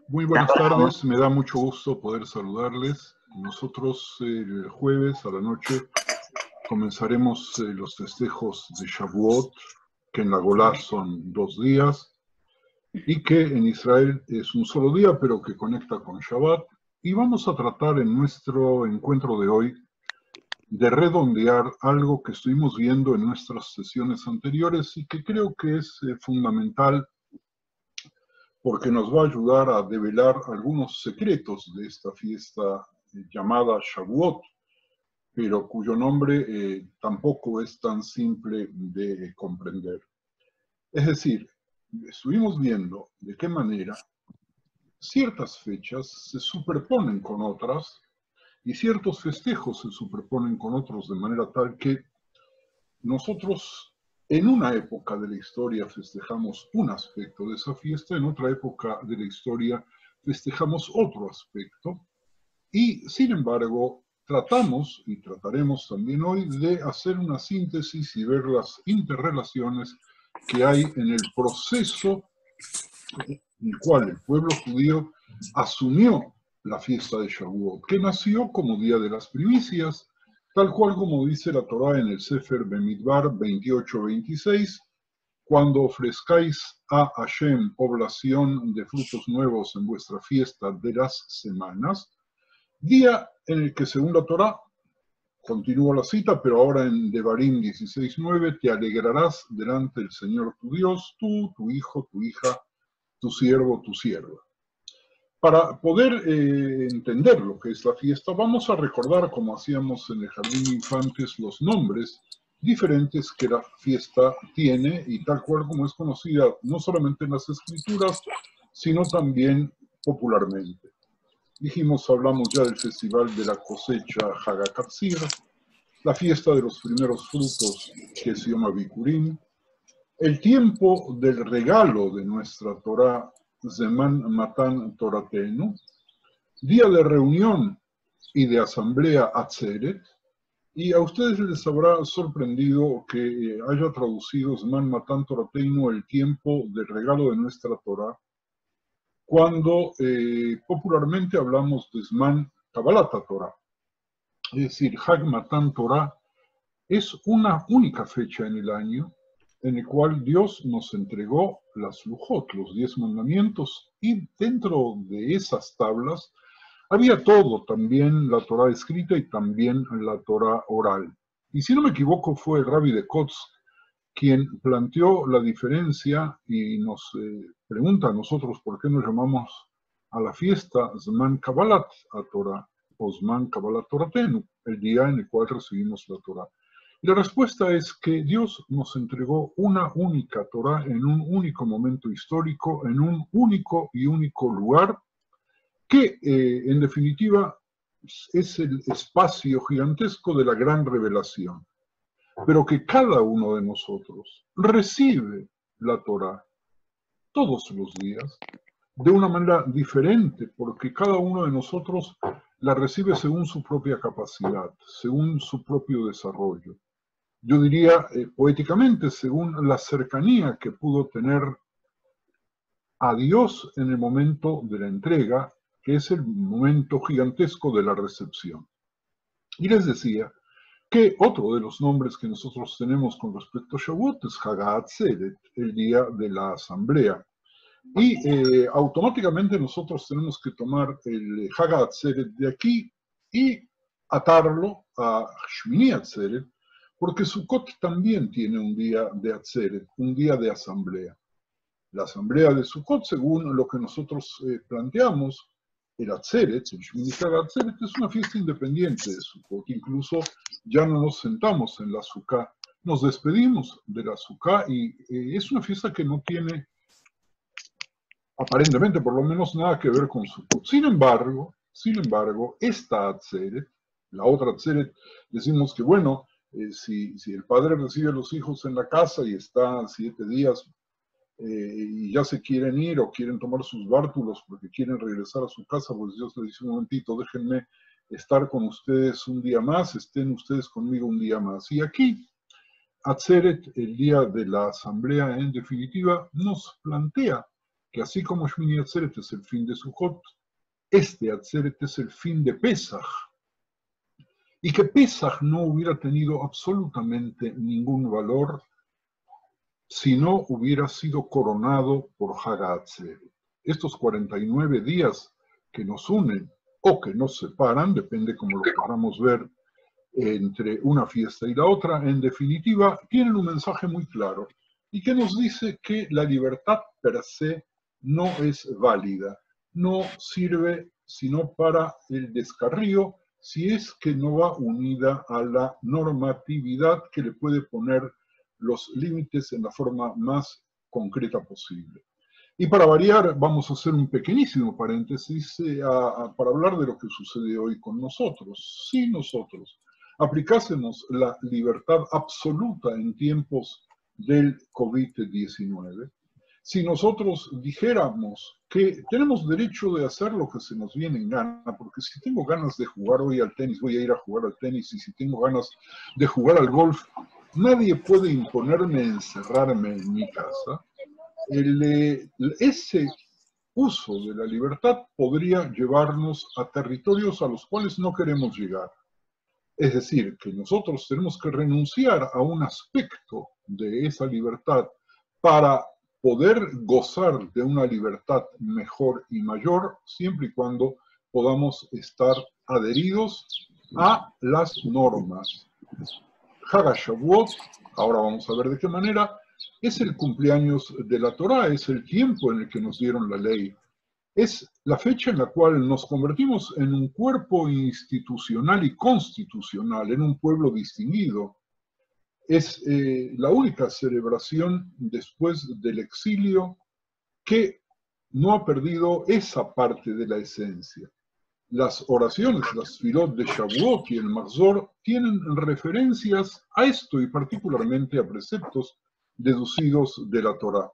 Muy buenas tardes, me da mucho gusto poder saludarles. Nosotros el jueves a la noche comenzaremos los festejos de Shavuot, que en la Golá son 2 días, y que en Israel es un solo día, pero que conecta con Shabbat. Y vamos a tratar en nuestro encuentro de hoy de redondear algo que estuvimos viendo en nuestras sesiones anteriores y que creo que es fundamental porque nos va a ayudar a develar algunos secretos de esta fiesta llamada Shavuot, pero cuyo nombre tampoco es tan simple de comprender. Es decir, estuvimos viendo de qué manera ciertas fechas se superponen con otras y ciertos festejos se superponen con otros de manera tal que nosotros en una época de la historia festejamos un aspecto de esa fiesta, en otra época de la historia festejamos otro aspecto, y sin embargo tratamos, y trataremos también hoy, de hacer una síntesis y ver las interrelaciones que hay en el proceso en el cual el pueblo judío asumió la fiesta de Shavuot, que nació como Día de las Primicias, tal cual como dice la Torá en el Sefer Bemidbar 28-26, cuando ofrezcáis a Hashem oblación de frutos nuevos en vuestra fiesta de las semanas, día en el que según la Torá, continúa la cita, pero ahora en Devarim 16:9, te alegrarás delante del Señor tu Dios, tú, tu hijo, tu hija, tu siervo, tu sierva. Para poder entender lo que es la fiesta, vamos a recordar, como hacíamos en el Jardín de Infantes, los nombres diferentes que la fiesta tiene y tal cual como es conocida no solamente en las escrituras, sino también popularmente. Hablamos ya del festival de la cosecha Hag HaKatzir, la fiesta de los primeros frutos que se llama Bikurim, el tiempo del regalo de nuestra Torá, Zeman Matan Toratenu, día de reunión y de asamblea Atzeret, y a ustedes les habrá sorprendido que haya traducido Zeman Matan Toratenu, el tiempo del regalo de nuestra Torá, cuando popularmente hablamos de Zman Kabbalat Torah. Es decir, Hag Matan Torah es una única fecha en el año en el cual Dios nos entregó las Lujot, los 10 mandamientos, y dentro de esas tablas había todo, también la Torah escrita y también la Torah oral. Y si no me equivoco fue el Rabbi de Kotz quien planteó la diferencia y nos pregunta a nosotros por qué nos llamamos a la fiesta Zman Kabbalat Torah o Zman Kabbalat Toratenu, el día en el cual recibimos la Torah. Y la respuesta es que Dios nos entregó una única Torah en un único momento histórico, en un único lugar, que en definitiva es el espacio gigantesco de la gran revelación. Pero que cada uno de nosotros recibe la Torah todos los días de una manera diferente, porque cada uno de nosotros la recibe según su propia capacidad, según su propio desarrollo. Yo diría poéticamente, según la cercanía que pudo tener a Dios en el momento de la entrega, que es el momento gigantesco de la recepción. Y les decía que otro de los nombres que nosotros tenemos con respecto a Shavuot es Hag HaAtzeret, el día de la asamblea. Y automáticamente nosotros tenemos que tomar el Hag HaAtzeret de aquí y atarlo a Shmini Atzeret, porque Sukkot también tiene un día de Atzeret, un día de asamblea. La asamblea de Sukkot, según lo que nosotros planteamos, el Atzeret, el Shmini Atzeret, es una fiesta independiente de Sukkot. Incluso ya no nos sentamos en la Sukkah, nos despedimos de la Sukkah y es una fiesta que no tiene, aparentemente por lo menos, nada que ver con Sukkot. Sin embargo, esta Atzeret, la otra Atzeret, decimos que bueno, si el padre recibe a los hijos en la casa y está 7 días, y ya se quieren ir o quieren tomar sus bártulos porque quieren regresar a su casa, pues Dios les dice un momentito, déjenme estar con ustedes un día más, estén ustedes conmigo un día más. Y aquí, Atzeret, el día de la asamblea, en definitiva, nos plantea que así como Shmini Atzeret es el fin de Sukkot, este Atzeret es el fin de Pesach, y que Pesach no hubiera tenido absolutamente ningún valor si no hubiera sido coronado por Hag Atzeret. Estos 49 días que nos unen o que nos separan, depende cómo lo queramos ver, entre una fiesta y la otra, en definitiva, tienen un mensaje muy claro y que nos dice que la libertad per se no es válida, no sirve sino para el descarrío si es que no va unida a la normatividad que le puede poner los límites en la forma más concreta posible. Y para variar, vamos a hacer un pequeñísimo paréntesis para hablar de lo que sucede hoy con nosotros. Si nosotros aplicásemos la libertad absoluta en tiempos del COVID-19, si nosotros dijéramos que tenemos derecho de hacer lo que se nos viene en gana, porque si tengo ganas de jugar hoy al tenis, voy a ir a jugar al tenis, y si tengo ganas de jugar al golf, nadie puede imponerme encerrarme en mi casa, ese uso de la libertad podría llevarnos a territorios a los cuales no queremos llegar. Es decir, que nosotros tenemos que renunciar a un aspecto de esa libertad para poder gozar de una libertad mejor y mayor, siempre y cuando podamos estar adheridos a las normas. Hag HaShavuot, ahora vamos a ver de qué manera, es el cumpleaños de la Torá, es el tiempo en el que nos dieron la ley. Es la fecha en la cual nos convertimos en un cuerpo institucional y constitucional, en un pueblo distinguido. Es la única celebración después del exilio que no ha perdido esa parte de la esencia. Las oraciones, las filot de Shavuot y el Mahzor tienen referencias a esto y particularmente a preceptos deducidos de la Torá.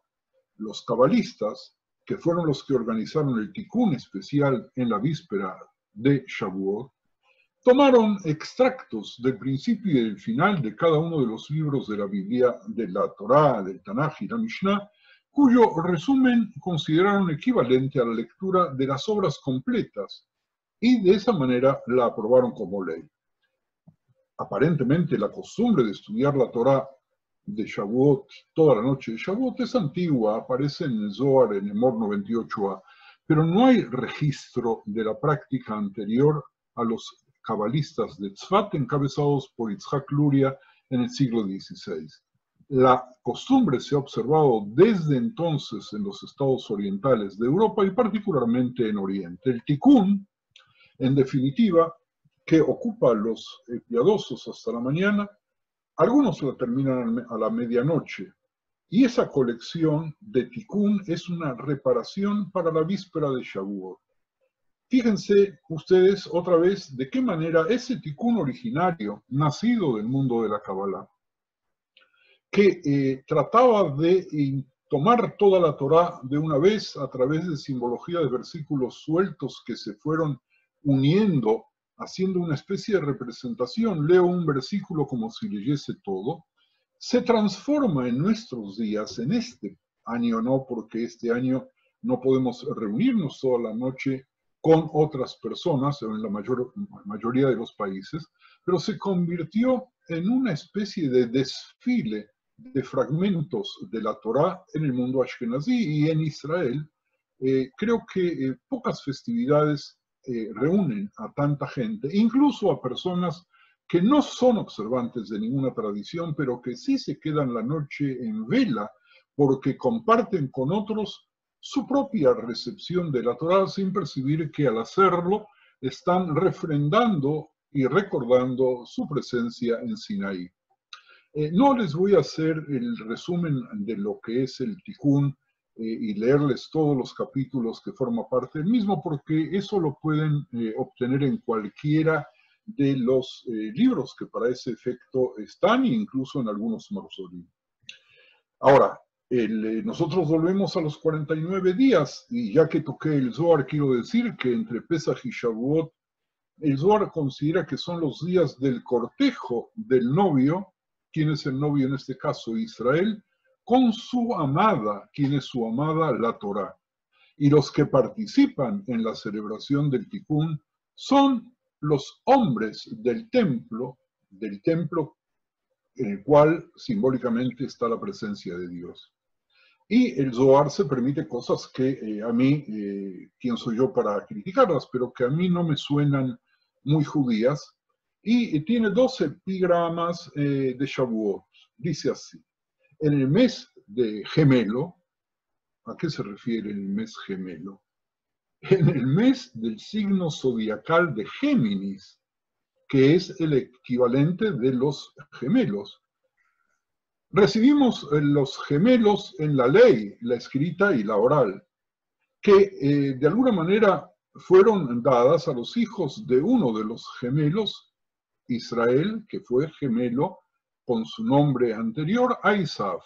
Los cabalistas, que fueron los que organizaron el Tikkun especial en la víspera de Shavuot, tomaron extractos del principio y del final de cada uno de los libros de la Biblia, de la Torá, del Tanaj y la Mishnah, cuyo resumen consideraron equivalente a la lectura de las obras completas, y de esa manera la aprobaron como ley. Aparentemente la costumbre de estudiar la Torá de Shavuot, toda la noche de Shavuot, es antigua, aparece en el Zohar, en Emor 98a, pero no hay registro de la práctica anterior a los cabalistas de Tzfat, encabezados por Yitzhak Luria en el siglo XVI. La costumbre se ha observado desde entonces en los estados orientales de Europa y particularmente en Oriente. El Tikkun, en definitiva, que ocupa a los piadosos hasta la mañana, algunos la terminan a la medianoche, y esa colección de Tikkun es una reparación para la víspera de Shavuot. Fíjense ustedes otra vez de qué manera ese Tikkun originario, nacido del mundo de la Kabbalah, que trataba de tomar toda la Torá de una vez a través de simbología de versículos sueltos que se fueron uniendo, haciendo una especie de representación, leo un versículo como si leyese todo, se transforma en nuestros días, en este año no, porque este año no podemos reunirnos toda la noche con otras personas, en la mayoría de los países, pero se convirtió en una especie de desfile de fragmentos de la Torá en el mundo ashkenazí y en Israel. Creo que pocas festividades reúnen a tanta gente, incluso a personas que no son observantes de ninguna tradición, pero que sí se quedan la noche en vela porque comparten con otros su propia recepción de la Torá sin percibir que al hacerlo están refrendando y recordando su presencia en Sinaí. No les voy a hacer el resumen de lo que es el Tikkun y leerles todos los capítulos que forma parte del mismo, porque eso lo pueden obtener en cualquiera de los libros que para ese efecto están, e incluso en algunos mausoleos. Ahora, nosotros volvemos a los 49 días, y ya que toqué el Zohar, quiero decir que entre Pesach y Shavuot, el Zohar considera que son los días del cortejo del novio. ¿Quién es el novio en este caso? Israel, con su amada. ¿Quién es su amada? La Torá. Y los que participan en la celebración del Tikkun son los hombres del templo en el cual simbólicamente está la presencia de Dios. Y el Zohar se permite cosas que a mí, quién soy yo para criticarlas, pero que a mí no me suenan muy judías. Y tiene 2 epigramas de Shavuot. Dice así: en el mes de gemelo, ¿a qué se refiere el mes gemelo? En el mes del signo zodiacal de Géminis, que es el equivalente de los gemelos. Recibimos los gemelos en la ley, la escrita y la oral, que de alguna manera fueron dadas a los hijos de uno de los gemelos, Israel, que fue gemelo con su nombre anterior, a Isaf.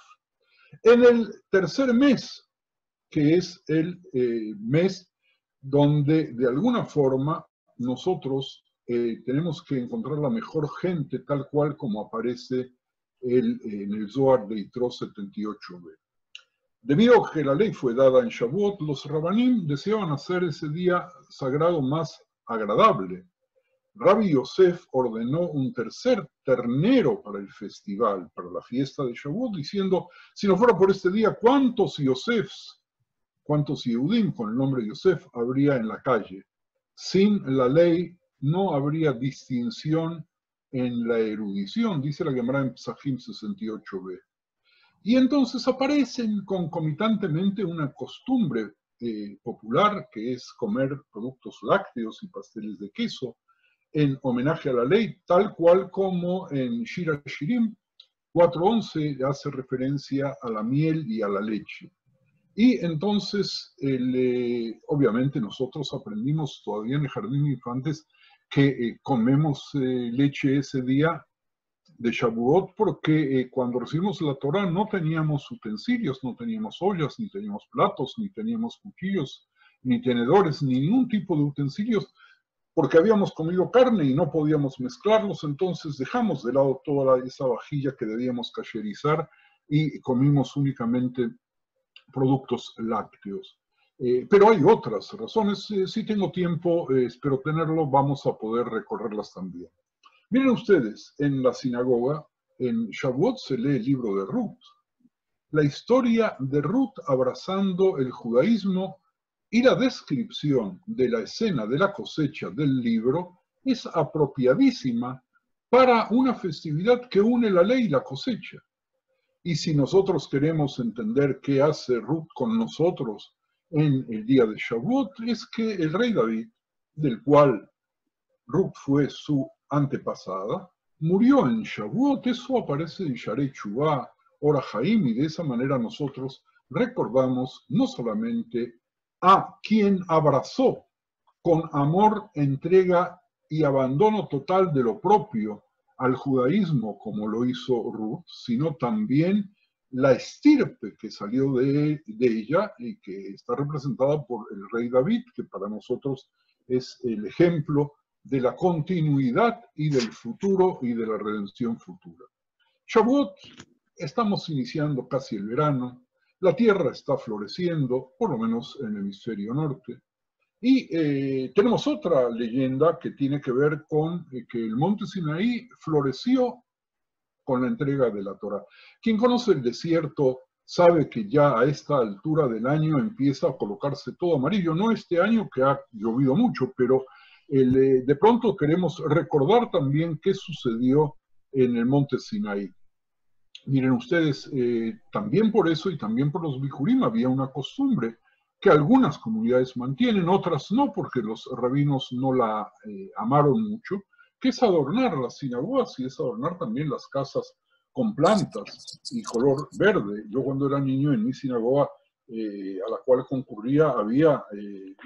En el tercer mes, que es el mes donde de alguna forma nosotros tenemos que encontrar la mejor gente tal cual como aparece en el Zohar de Yitro 78b. Debido a que la ley fue dada en Shavuot, los Rabanim deseaban hacer ese día sagrado más agradable. Rabbi Yosef ordenó un tercer ternero para el festival, para la fiesta de Shavuot, diciendo, si no fuera por este día, ¿cuántos Yosefs, cuántos Yehudim con el nombre de Yosef habría en la calle? Sin la ley no habría distinción en la erudición, dice la Gemara en Pesachim 68b. Y entonces aparecen concomitantemente una costumbre popular, que es comer productos lácteos y pasteles de queso, en homenaje a la ley, tal cual como en Shir Shirim 4.11 hace referencia a la miel y a la leche. Y entonces, obviamente nosotros aprendimos todavía en el jardín de infantes que comemos leche ese día de Shavuot porque cuando recibimos la Torah no teníamos utensilios, no teníamos ollas, ni teníamos platos, ni teníamos cuchillos, ni tenedores, ni ningún tipo de utensilios, porque habíamos comido carne y no podíamos mezclarlos, entonces dejamos de lado toda esa vajilla que debíamos kasherizar y comimos únicamente productos lácteos. Pero hay otras razones. Si tengo tiempo, espero tenerlo, vamos a poder recorrerlas también. Miren ustedes, en la sinagoga, en Shavuot se lee el libro de Ruth. La historia de Ruth abrazando el judaísmo y la descripción de la escena de la cosecha del libro es apropiadísima para una festividad que une la ley y la cosecha. Y si nosotros queremos entender qué hace Ruth con nosotros en el día de Shavuot, es que el rey David, del cual Ruth fue su antepasada, murió en Shavuot. Eso aparece en Sharei Teshuvah, Ora Haim, y de esa manera nosotros recordamos no solamente a quien abrazó con amor, entrega y abandono total de lo propio al judaísmo, como lo hizo Ruth, sino también la estirpe que salió de ella y que está representada por el rey David, que para nosotros es el ejemplo de la continuidad y del futuro y de la redención futura. Shavuot, estamos iniciando casi el verano, la tierra está floreciendo, por lo menos en el hemisferio norte, y tenemos otra leyenda que tiene que ver con que el monte Sinaí floreció con la entrega de la Torá. Quien conoce el desierto sabe que ya a esta altura del año empieza a colocarse todo amarillo, no este año que ha llovido mucho, pero de pronto queremos recordar también qué sucedió en el monte Sinaí. Miren ustedes, también por eso y también por los Bijurim había una costumbre que algunas comunidades mantienen, otras no, porque los rabinos no la amaron mucho, que es adornar las sinagogas y es adornar también las casas con plantas y color verde. Yo cuando era niño en mi sinagoga a la cual concurría había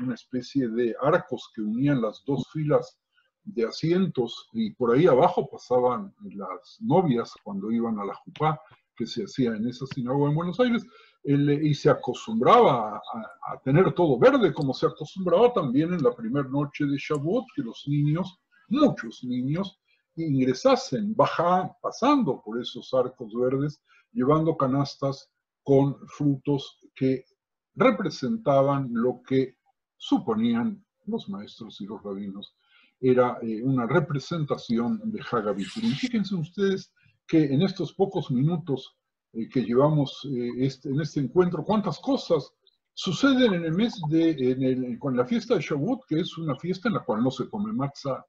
una especie de arcos que unían las dos filas de asientos y por ahí abajo pasaban las novias cuando iban a la jupá que se hacía en esa sinagoga en Buenos Aires, y se acostumbraba a tener todo verde, como se acostumbraba también en la primera noche de Shavuot, que los niños, muchos niños, ingresasen, pasando por esos arcos verdes, llevando canastas con frutos que representaban lo que suponían los maestros y los rabinos era una representación de Hagabiturim. Fíjense ustedes que en estos pocos minutos que llevamos en este encuentro, cuántas cosas suceden en el mes con la fiesta de Shavuot, que es una fiesta en la cual no se come matzah,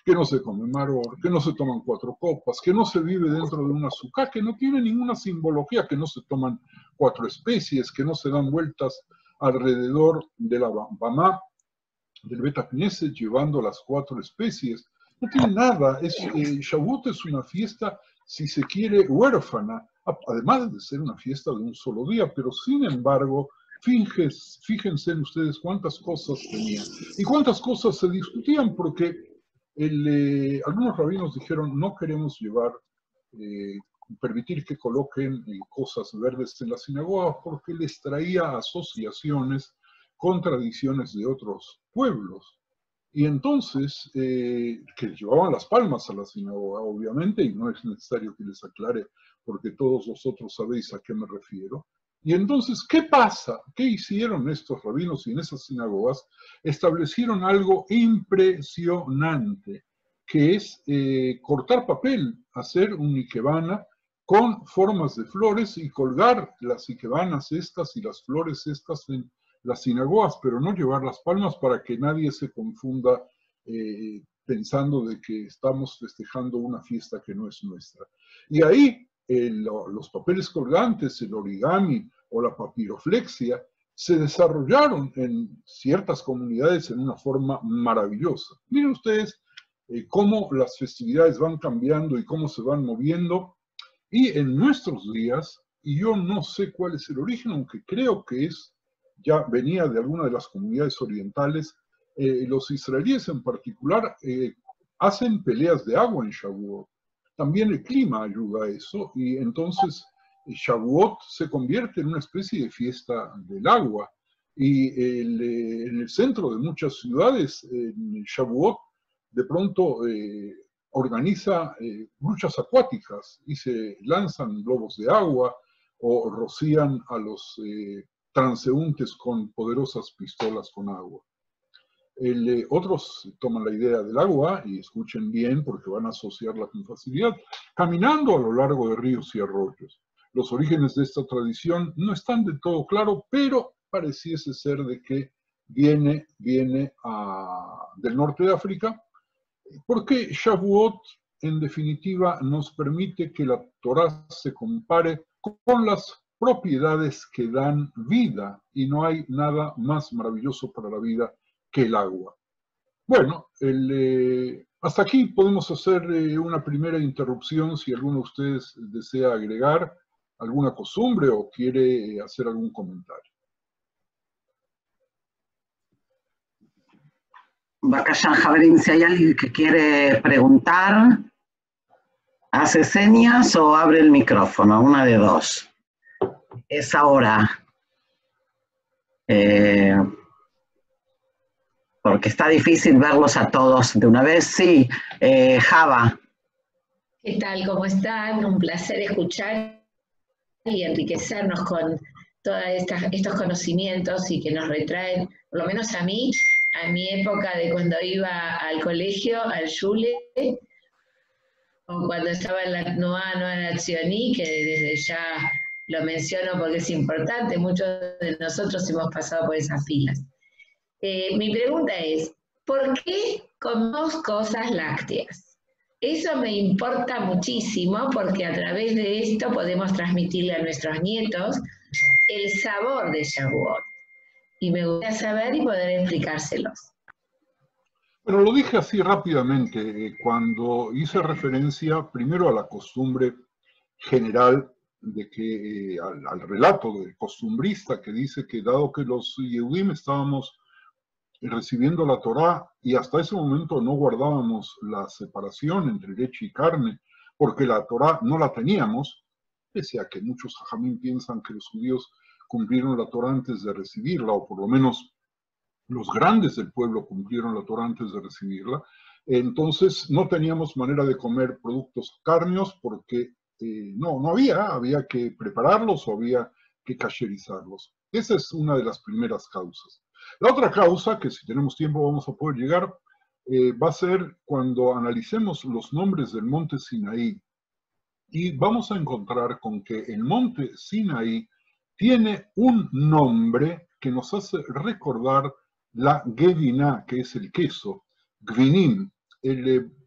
que no se come maror, que no se toman 4 copas, que no se vive dentro de una azúcar, que no tiene ninguna simbología, que no se toman 4 especies, que no se dan vueltas alrededor de la bamá del Bet Knesset llevando las 4 especies. No tiene nada. Shavuot es una fiesta, si se quiere, huérfana, además de ser una fiesta de un solo día, pero sin embargo, fíjense en ustedes cuántas cosas tenían y cuántas cosas se discutían, porque algunos rabinos dijeron, no queremos permitir que coloquen cosas verdes en la sinagoga porque les traía asociaciones con tradiciones de otros pueblos. Y entonces, que llevaban las palmas a la sinagoga, obviamente, y no es necesario que les aclare porque todos vosotros sabéis a qué me refiero. Y entonces, ¿qué pasa? ¿Qué hicieron estos rabinos y en esas sinagogas? Establecieron algo impresionante, que es cortar papel, hacer un ikebana con formas de flores y colgar las ikebanas estas y las flores estas en las sinagogas, pero no llevar las palmas para que nadie se confunda pensando de que estamos festejando una fiesta que no es nuestra. Y ahí los papeles colgantes, el origami o la papiroflexia se desarrollaron en ciertas comunidades en una forma maravillosa. Miren ustedes cómo las festividades van cambiando y cómo se van moviendo. Y en nuestros días, y yo no sé cuál es el origen, aunque creo que ya venía de alguna de las comunidades orientales, los israelíes en particular hacen peleas de agua en Shavuot. También el clima ayuda a eso, y entonces Shavuot se convierte en una especie de fiesta del agua. Y en el centro de muchas ciudades, en Shavuot, de pronto organiza luchas acuáticas y se lanzan globos de agua o rocían a los transeúntes con poderosas pistolas con agua. Otros toman la idea del agua, y escuchen bien porque van a asociarla con facilidad, caminando a lo largo de ríos y arroyos. Los orígenes de esta tradición no están del todo claros, pero pareciese ser de que viene del norte de África, porque Shavuot, en definitiva, nos permite que la Torá se compare con las propiedades que dan vida, y no hay nada más maravilloso para la vida que el agua. Bueno, hasta aquí podemos hacer una primera interrupción si alguno de ustedes desea agregar alguna costumbre o quiere hacer algún comentario. Bacallán Javerín, si hay alguien que quiere preguntar, hace señas o abre el micrófono, una de dos. Es ahora. Porque está difícil verlos a todos de una vez. Sí, Java. ¿Qué tal? ¿Cómo están? Un placer escuchar y enriquecernos con todos estos conocimientos y que nos retraen, por lo menos a mí, a mi época de cuando iba al colegio, al Shule, o cuando estaba en la Noa Nacioní, que desde ya lo menciono porque es importante, muchos de nosotros hemos pasado por esas filas. Mi pregunta es, ¿por qué comemos cosas lácteas? Eso me importa muchísimo porque a través de esto podemos transmitirle a nuestros nietos el sabor de Shavuot. Y me gustaría saber y poder explicárselos. Bueno, lo dije así rápidamente cuando hice referencia primero a la costumbre general de que al relato del costumbrista que dice que dado que los Yehudim estábamos recibiendo la Torá y hasta ese momento no guardábamos la separación entre leche y carne porque la Torá no la teníamos, pese a que muchos jajamín piensan que los judíos cumplieron la Torá antes de recibirla, o por lo menos los grandes del pueblo cumplieron la Torá antes de recibirla, entonces no teníamos manera de comer productos cárneos porque no había que prepararlos o había que kasherizarlos. Esa es una de las primeras causas. La otra causa, que si tenemos tiempo vamos a poder llegar, va a ser cuando analicemos los nombres del monte Sinaí. Y vamos a encontrar con que el monte Sinaí tiene un nombre que nos hace recordar la Geviná, que es el queso, Gvinim.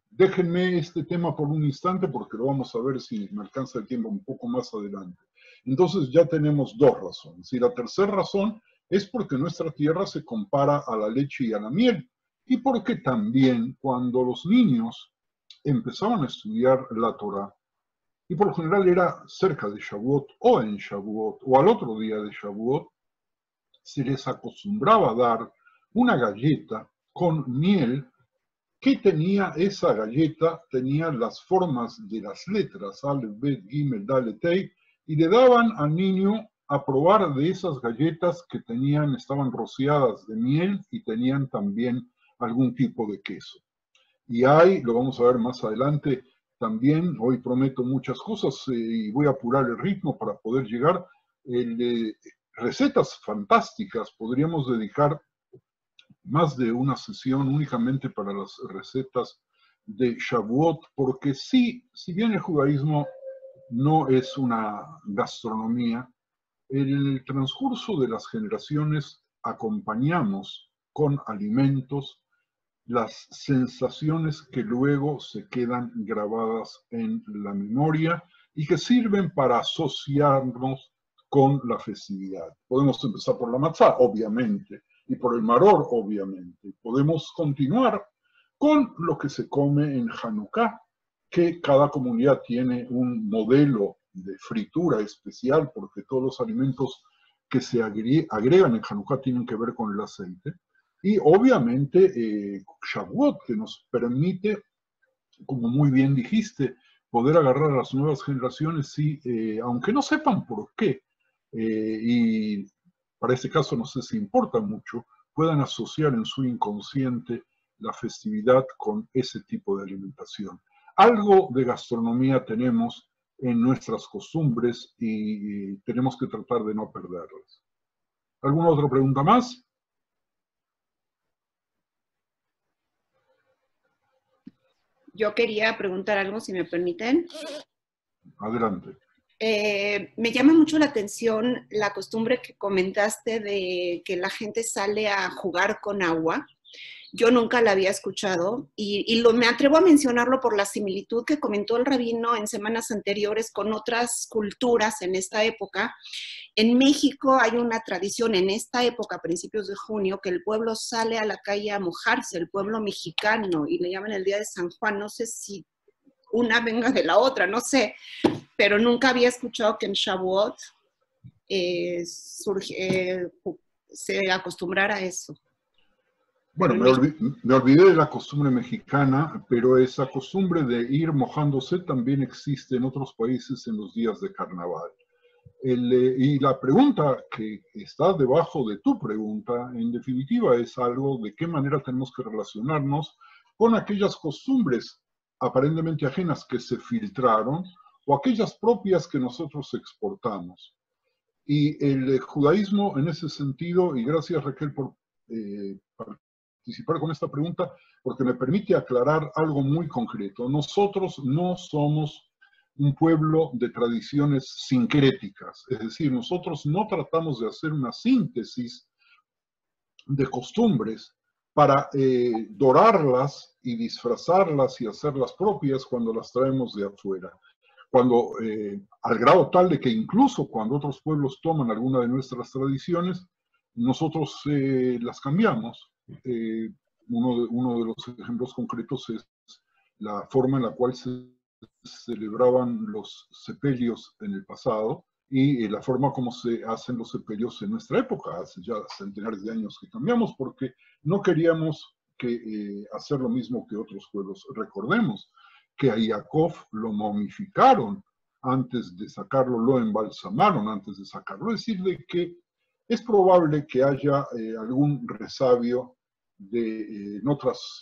Déjenme este tema por un instante porque lo vamos a ver si me alcanza el tiempo un poco más adelante. Entonces ya tenemos dos razones. Y la tercera razón es porque nuestra tierra se compara a la leche y a la miel. Y porque también cuando los niños empezaban a estudiar la Torá, y por lo general era cerca de Shavuot o en Shavuot o al otro día de Shavuot, se les acostumbraba a dar una galleta con miel que tenía, esa galleta tenía las formas de las letras, Aleph, Bet, Gimel, Dalet, Tei, y le daban al niño a probar de esas galletas que estaban rociadas de miel y tenían también algún tipo de queso. Y hay, lo vamos a ver más adelante, también, hoy prometo muchas cosas y voy a apurar el ritmo para poder llegar, recetas fantásticas, podríamos dedicar más de una sesión únicamente para las recetas de Shavuot, porque sí, si bien el judaísmo no es una gastronomía, en el transcurso de las generaciones acompañamos con alimentos las sensaciones que luego se quedan grabadas en la memoria y que sirven para asociarnos con la festividad. Podemos empezar por la matzá, obviamente, y por el maror, obviamente. Podemos continuar con lo que se come en Hanukkah, que cada comunidad tiene un modelo de fritura especial, porque todos los alimentos que se agregan en Hanukkah tienen que ver con el aceite. Y obviamente Shavuot, que nos permite, como muy bien dijiste, poder agarrar a las nuevas generaciones y, aunque no sepan por qué, y para este caso no sé si importa mucho, puedan asociar en su inconsciente la festividad con ese tipo de alimentación. Algo de gastronomía tenemos en nuestras costumbres y tenemos que tratar de no perderlas. ¿Alguna otra pregunta más? Yo quería preguntar algo, si me permiten. Adelante. Me llama mucho la atención la costumbre que comentaste de que la gente sale a jugar con agua. Yo nunca la había escuchado y me atrevo a mencionarlo por la similitud que comentó el rabino en semanas anteriores con otras culturas en esta época. En México hay una tradición en esta época, a principios de junio, que el pueblo sale a la calle a mojarse, el pueblo mexicano, y le llaman el Día de San Juan. No sé si una venga de la otra, no sé, pero nunca había escuchado que en Shavuot se acostumbrara a eso. Bueno, me olvidé de la costumbre mexicana, pero esa costumbre de ir mojándose también existe en otros países en los días de carnaval. Y la pregunta que está debajo de tu pregunta, en definitiva, es algo de qué manera tenemos que relacionarnos con aquellas costumbres aparentemente ajenas que se filtraron o aquellas propias que nosotros exportamos. Y el judaísmo en ese sentido, y gracias Raquel por participar con esta pregunta, porque me permite aclarar algo muy concreto. Nosotros no somos un pueblo de tradiciones sincréticas, es decir, nosotros no tratamos de hacer una síntesis de costumbres para dorarlas y disfrazarlas y hacerlas propias cuando las traemos de afuera. Cuando, al grado tal de que incluso cuando otros pueblos toman alguna de nuestras tradiciones, nosotros las cambiamos. Uno de los ejemplos concretos es la forma en la cual se celebraban los sepelios en el pasado y la forma como se hacen los sepelios en nuestra época. Hace ya centenares de años que cambiamos porque no queríamos hacer lo mismo que otros pueblos. Recordemos que a Jacob lo momificaron antes de sacarlo, lo embalsamaron antes de sacarlo. Es decir, de que es probable que haya algún resabio en otras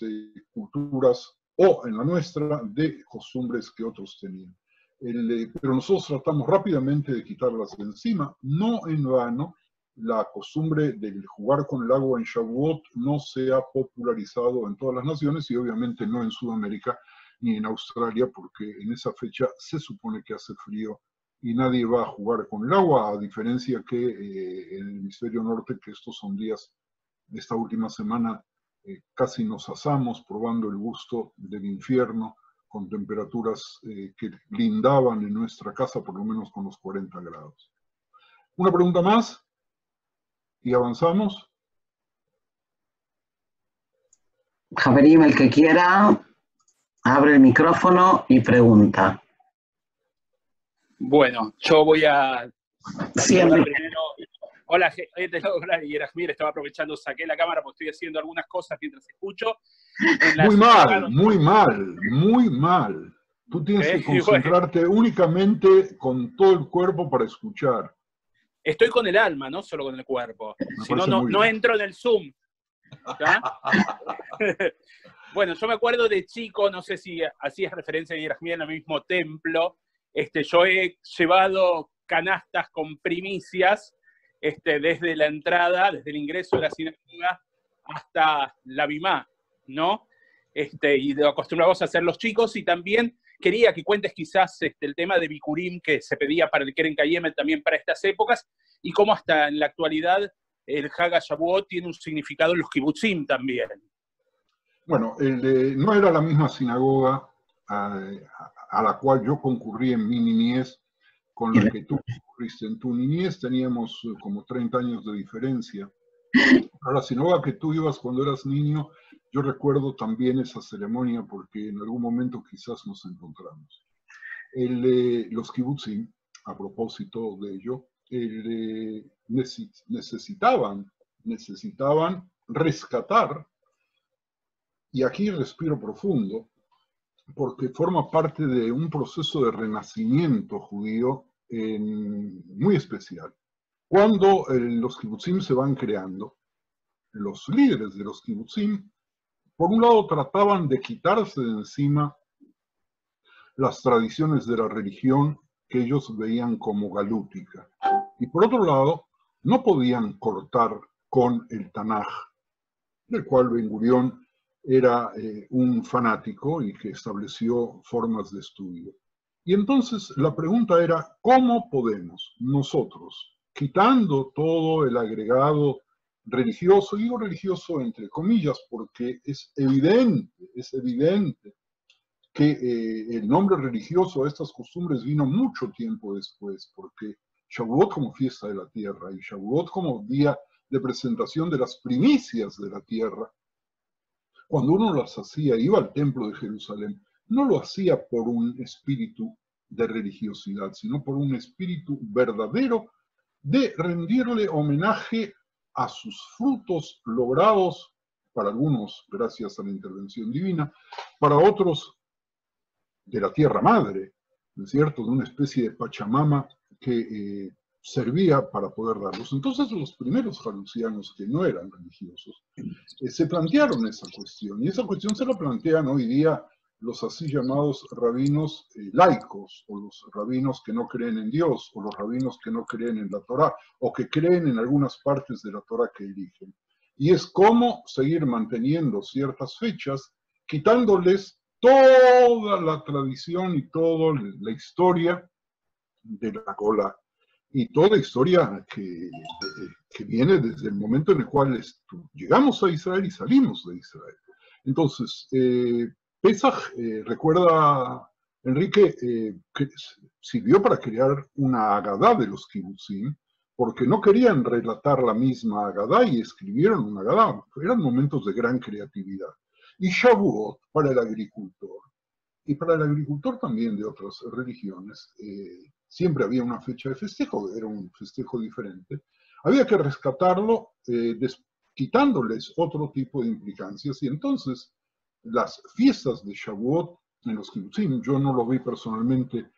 culturas o en la nuestra de costumbres que otros tenían. Pero nosotros tratamos rápidamente de quitarlas de encima, no en vano. la costumbre de jugar con el agua en Shavuot no se ha popularizado en todas las naciones y obviamente no en Sudamérica ni en Australia, porque en esa fecha se supone que hace frío y nadie va a jugar con el agua, a diferencia que en el hemisferio norte, que estos son días de esta última semana, casi nos asamos probando el gusto del infierno con temperaturas que lindaban en nuestra casa por lo menos con los 40 grados. Una pregunta más y avanzamos. Javerim, el que quiera, abre el micrófono y pregunta. Bueno, yo voy a... Siempre. Primero. Hola, Yerajmir, estaba aprovechando, saqué la cámara porque estoy haciendo algunas cosas mientras escucho. Muy mal, muy mal, muy mal. Tú tienes que concentrarte únicamente con todo el cuerpo para escuchar. Estoy con el alma, no solo con el cuerpo. Si no, no entro en el Zoom. Bueno, yo me acuerdo de chico, no sé si hacías referencia a Yerajmir en el mismo templo. Yo he llevado canastas con primicias desde la entrada, desde el ingreso de la sinagoga hasta la Bimá, ¿no? Y lo acostumbramos a hacer los chicos, y también quería que cuentes quizás el tema de Bikurim que se pedía para el Keren Kayemet también para estas épocas, y cómo hasta en la actualidad el Hag HaShavuot tiene un significado en los kibutzim también. Bueno, no era la misma sinagoga a la cual yo concurrí en mi niñez con la que tú concurriste en tu niñez. Teníamos como 30 años de diferencia. A la sinagoga que tú ibas cuando eras niño, yo recuerdo también esa ceremonia porque en algún momento quizás nos encontramos. Los kibutzim, a propósito de ello, necesitaban rescatar, y aquí respiro profundo, porque forma parte de un proceso de renacimiento judío muy especial. Cuando los kibutzim se van creando, los líderes de los kibutzim, por un lado, trataban de quitarse de encima las tradiciones de la religión que ellos veían como galútica. Y por otro lado, no podían cortar con el Tanaj, del cual Ben Gurión era un fanático y que estableció formas de estudio. Y entonces la pregunta era, ¿cómo podemos nosotros, quitando todo el agregado religioso, digo religioso entre comillas, porque es evidente que el nombre religioso a estas costumbres vino mucho tiempo después, porque Shavuot como fiesta de la tierra y Shavuot como día de presentación de las primicias de la tierra, cuando uno las hacía, iba al templo de Jerusalén, no lo hacía por un espíritu de religiosidad, sino por un espíritu verdadero de rendirle homenaje a sus frutos logrados, para algunos gracias a la intervención divina, para otros de la tierra madre, ¿no es cierto?, de una especie de Pachamama que servía para poder darlos. Entonces los primeros jalusianos que no eran religiosos se plantearon esa cuestión, y esa cuestión se la plantean hoy día los así llamados rabinos laicos, o los rabinos que no creen en Dios, o los rabinos que no creen en la Torá, o que creen en algunas partes de la Torá que eligen. Y es cómo seguir manteniendo ciertas fechas, quitándoles toda la tradición y toda la historia de la Gola, y toda historia que viene desde el momento en el cual llegamos a Israel y salimos de Israel. Entonces, Pesach, recuerda Enrique, que sirvió para crear una Agadá de los kibutzim, porque no querían relatar la misma Agadá y escribieron una Agadá. Eran momentos de gran creatividad. Y Shavuot para el agricultor, y para el agricultor también de otras religiones, siempre había una fecha de festejo, era un festejo diferente. Había que rescatarlo quitándoles otro tipo de implicancias, y entonces las fiestas de Shavuot en los kibutzim, yo no lo vi personalmente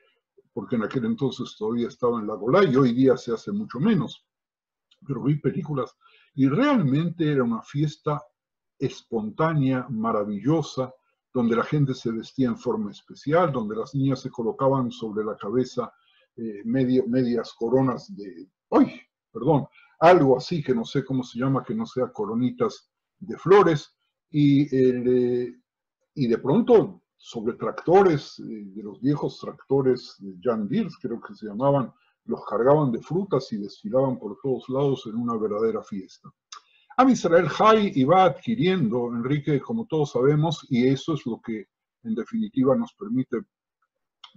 porque en aquel entonces todavía estaba en la Golá y hoy día se hace mucho menos, pero vi películas y realmente era una fiesta espontánea, maravillosa, donde la gente se vestía en forma especial, donde las niñas se colocaban sobre la cabeza medias coronas algo así, que no sé cómo se llama, que no sea coronitas de flores, y de pronto sobre tractores, de los viejos tractores John Deere, creo que se llamaban, los cargaban de frutas y desfilaban por todos lados en una verdadera fiesta. Am Israel Jai iba adquiriendo, Enrique, como todos sabemos, y eso es lo que en definitiva nos permite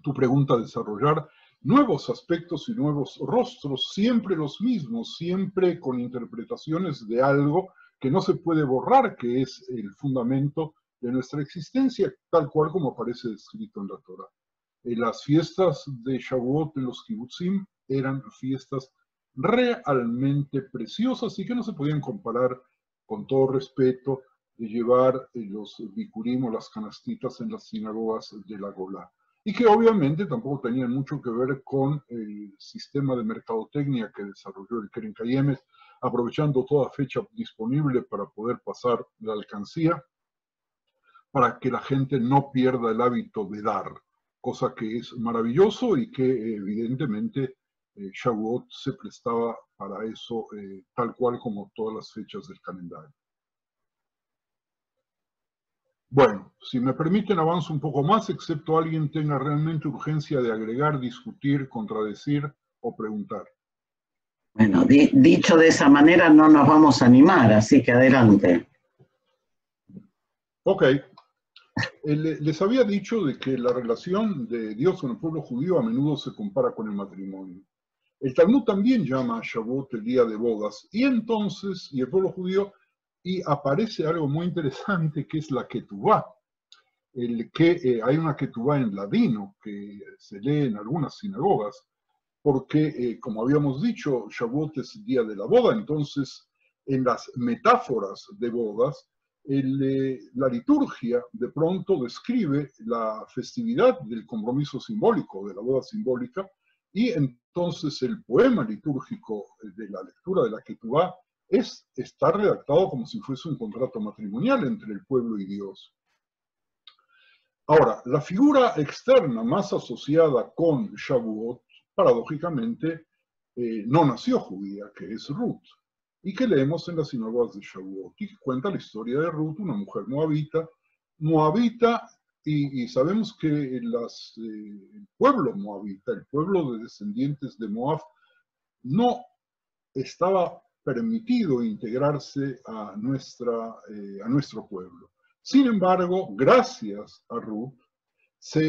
tu pregunta desarrollar, nuevos aspectos y nuevos rostros, siempre los mismos, siempre con interpretaciones de algo que no se puede borrar, que es el fundamento de nuestra existencia, tal cual como aparece descrito en la Torah. Las fiestas de Shavuot en los kibutzim eran fiestas realmente preciosas y que no se podían comparar, con todo respeto, de llevar los bikurim o las canastitas en las sinagogas de la Golá. Y que obviamente tampoco tenían mucho que ver con el sistema de mercadotecnia que desarrolló el Keren Kayemet, aprovechando toda fecha disponible para poder pasar la alcancía, para que la gente no pierda el hábito de dar, cosa que es maravilloso y que evidentemente Shavuot se prestaba para eso, tal cual como todas las fechas del calendario. Bueno, si me permiten avanzo un poco más, excepto alguien tenga realmente urgencia de agregar, discutir, contradecir o preguntar. Bueno, dicho de esa manera no nos vamos a animar, así que adelante. Ok. Les había dicho de que la relación de Dios con el pueblo judío a menudo se compara con el matrimonio. El Talmud también llama a Shavuot el día de bodas, y entonces, y el pueblo judío, y aparece algo muy interesante que es la ketubá. Hay una ketubá en ladino que se lee en algunas sinagogas, porque, como habíamos dicho, Shavuot es el día de la boda, entonces en las metáforas de bodas, la liturgia de pronto describe la festividad del compromiso simbólico, de la boda simbólica, y entonces el poema litúrgico de la lectura de la Ketubá está redactado como si fuese un contrato matrimonial entre el pueblo y Dios. Ahora, la figura externa más asociada con Shavuot, paradójicamente, no nació judía, que es Ruth, y que leemos en las sinagogas de Shavuot, y que cuenta la historia de Ruth, una mujer moabita, y sabemos que el pueblo moabita, el pueblo de descendientes de Moab, no estaba permitido integrarse a nuestro pueblo. Sin embargo, gracias a Ruth,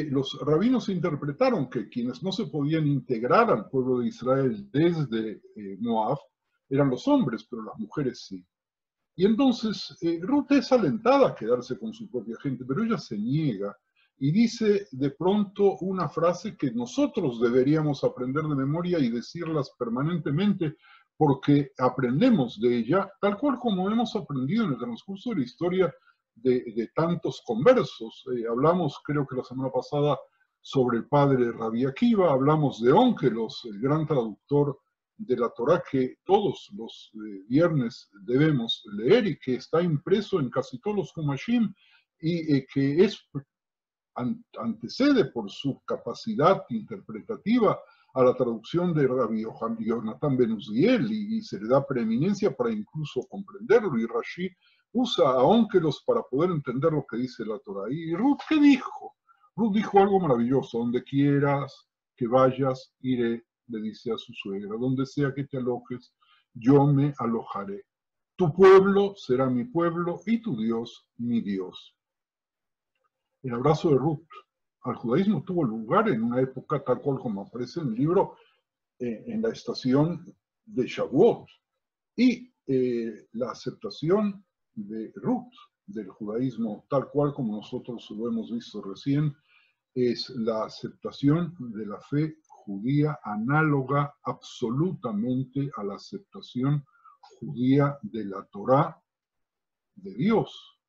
los rabinos interpretaron que quienes no se podían integrar al pueblo de Israel desde Moab eran los hombres, pero las mujeres sí. Y entonces Ruth es alentada a quedarse con su propia gente, pero ella se niega y dice de pronto una frase que nosotros deberíamos aprender de memoria y decirlas permanentemente, porque aprendemos de ella, tal cual como hemos aprendido en el transcurso de la historia de tantos conversos. Hablamos, creo que la semana pasada, sobre el padre Rabbi Akiva, hablamos de Onkelos, el gran traductor de la Torá que todos los viernes debemos leer y que está impreso en casi todos los Humashim y que antecede por su capacidad interpretativa a la traducción de Rabbi Jonathan Ben Uziel y se le da preeminencia para incluso comprenderlo, y Rashi usa a Onkelos para poder entender lo que dice la Torá. ¿Y Ruth qué dijo? Ruth dijo algo maravilloso: donde quieras que vayas, iré, le dice a su suegra, donde sea que te alojes, yo me alojaré. Tu pueblo será mi pueblo y tu Dios mi Dios. El abrazo de Ruth al judaísmo tuvo lugar en una época tal cual como aparece en el libro, en la estación de Shavuot. Y la aceptación de Ruth del judaísmo tal cual como nosotros lo hemos visto recién, es la aceptación de la fe judía análoga absolutamente a la aceptación judía de la Torá de Dios,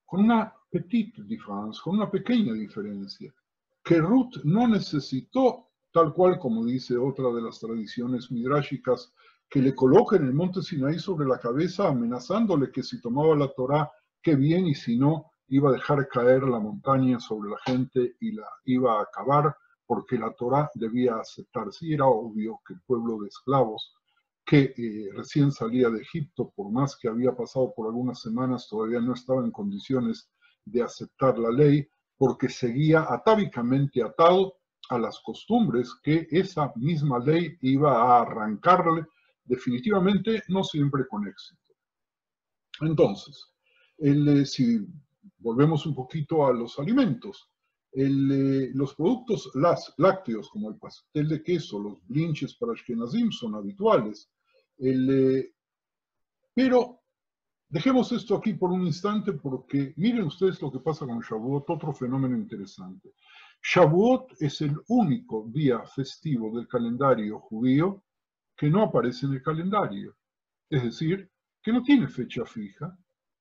con una petite différence, con una pequeña diferencia, que Ruth no necesitó, tal cual como dice otra de las tradiciones midrashicas, que le coloquen el monte Sinaí sobre la cabeza amenazándole que si tomaba la Torá, qué bien, y si no, iba a dejar caer la montaña sobre la gente y la iba a acabar, porque la Torá debía aceptarse. Y era obvio que el pueblo de esclavos que recién salía de Egipto, por más que había pasado por algunas semanas, todavía no estaba en condiciones de aceptar la ley, porque seguía atávicamente atado a las costumbres que esa misma ley iba a arrancarle definitivamente, no siempre con éxito. Entonces, si volvemos un poquito a los alimentos, los productos lácteos, como el pastel de queso, los blinches para ashkenazim, son habituales. Pero dejemos esto aquí por un instante porque miren ustedes lo que pasa con Shavuot, otro fenómeno interesante. Shavuot es el único día festivo del calendario judío que no aparece en el calendario. Es decir, que no tiene fecha fija.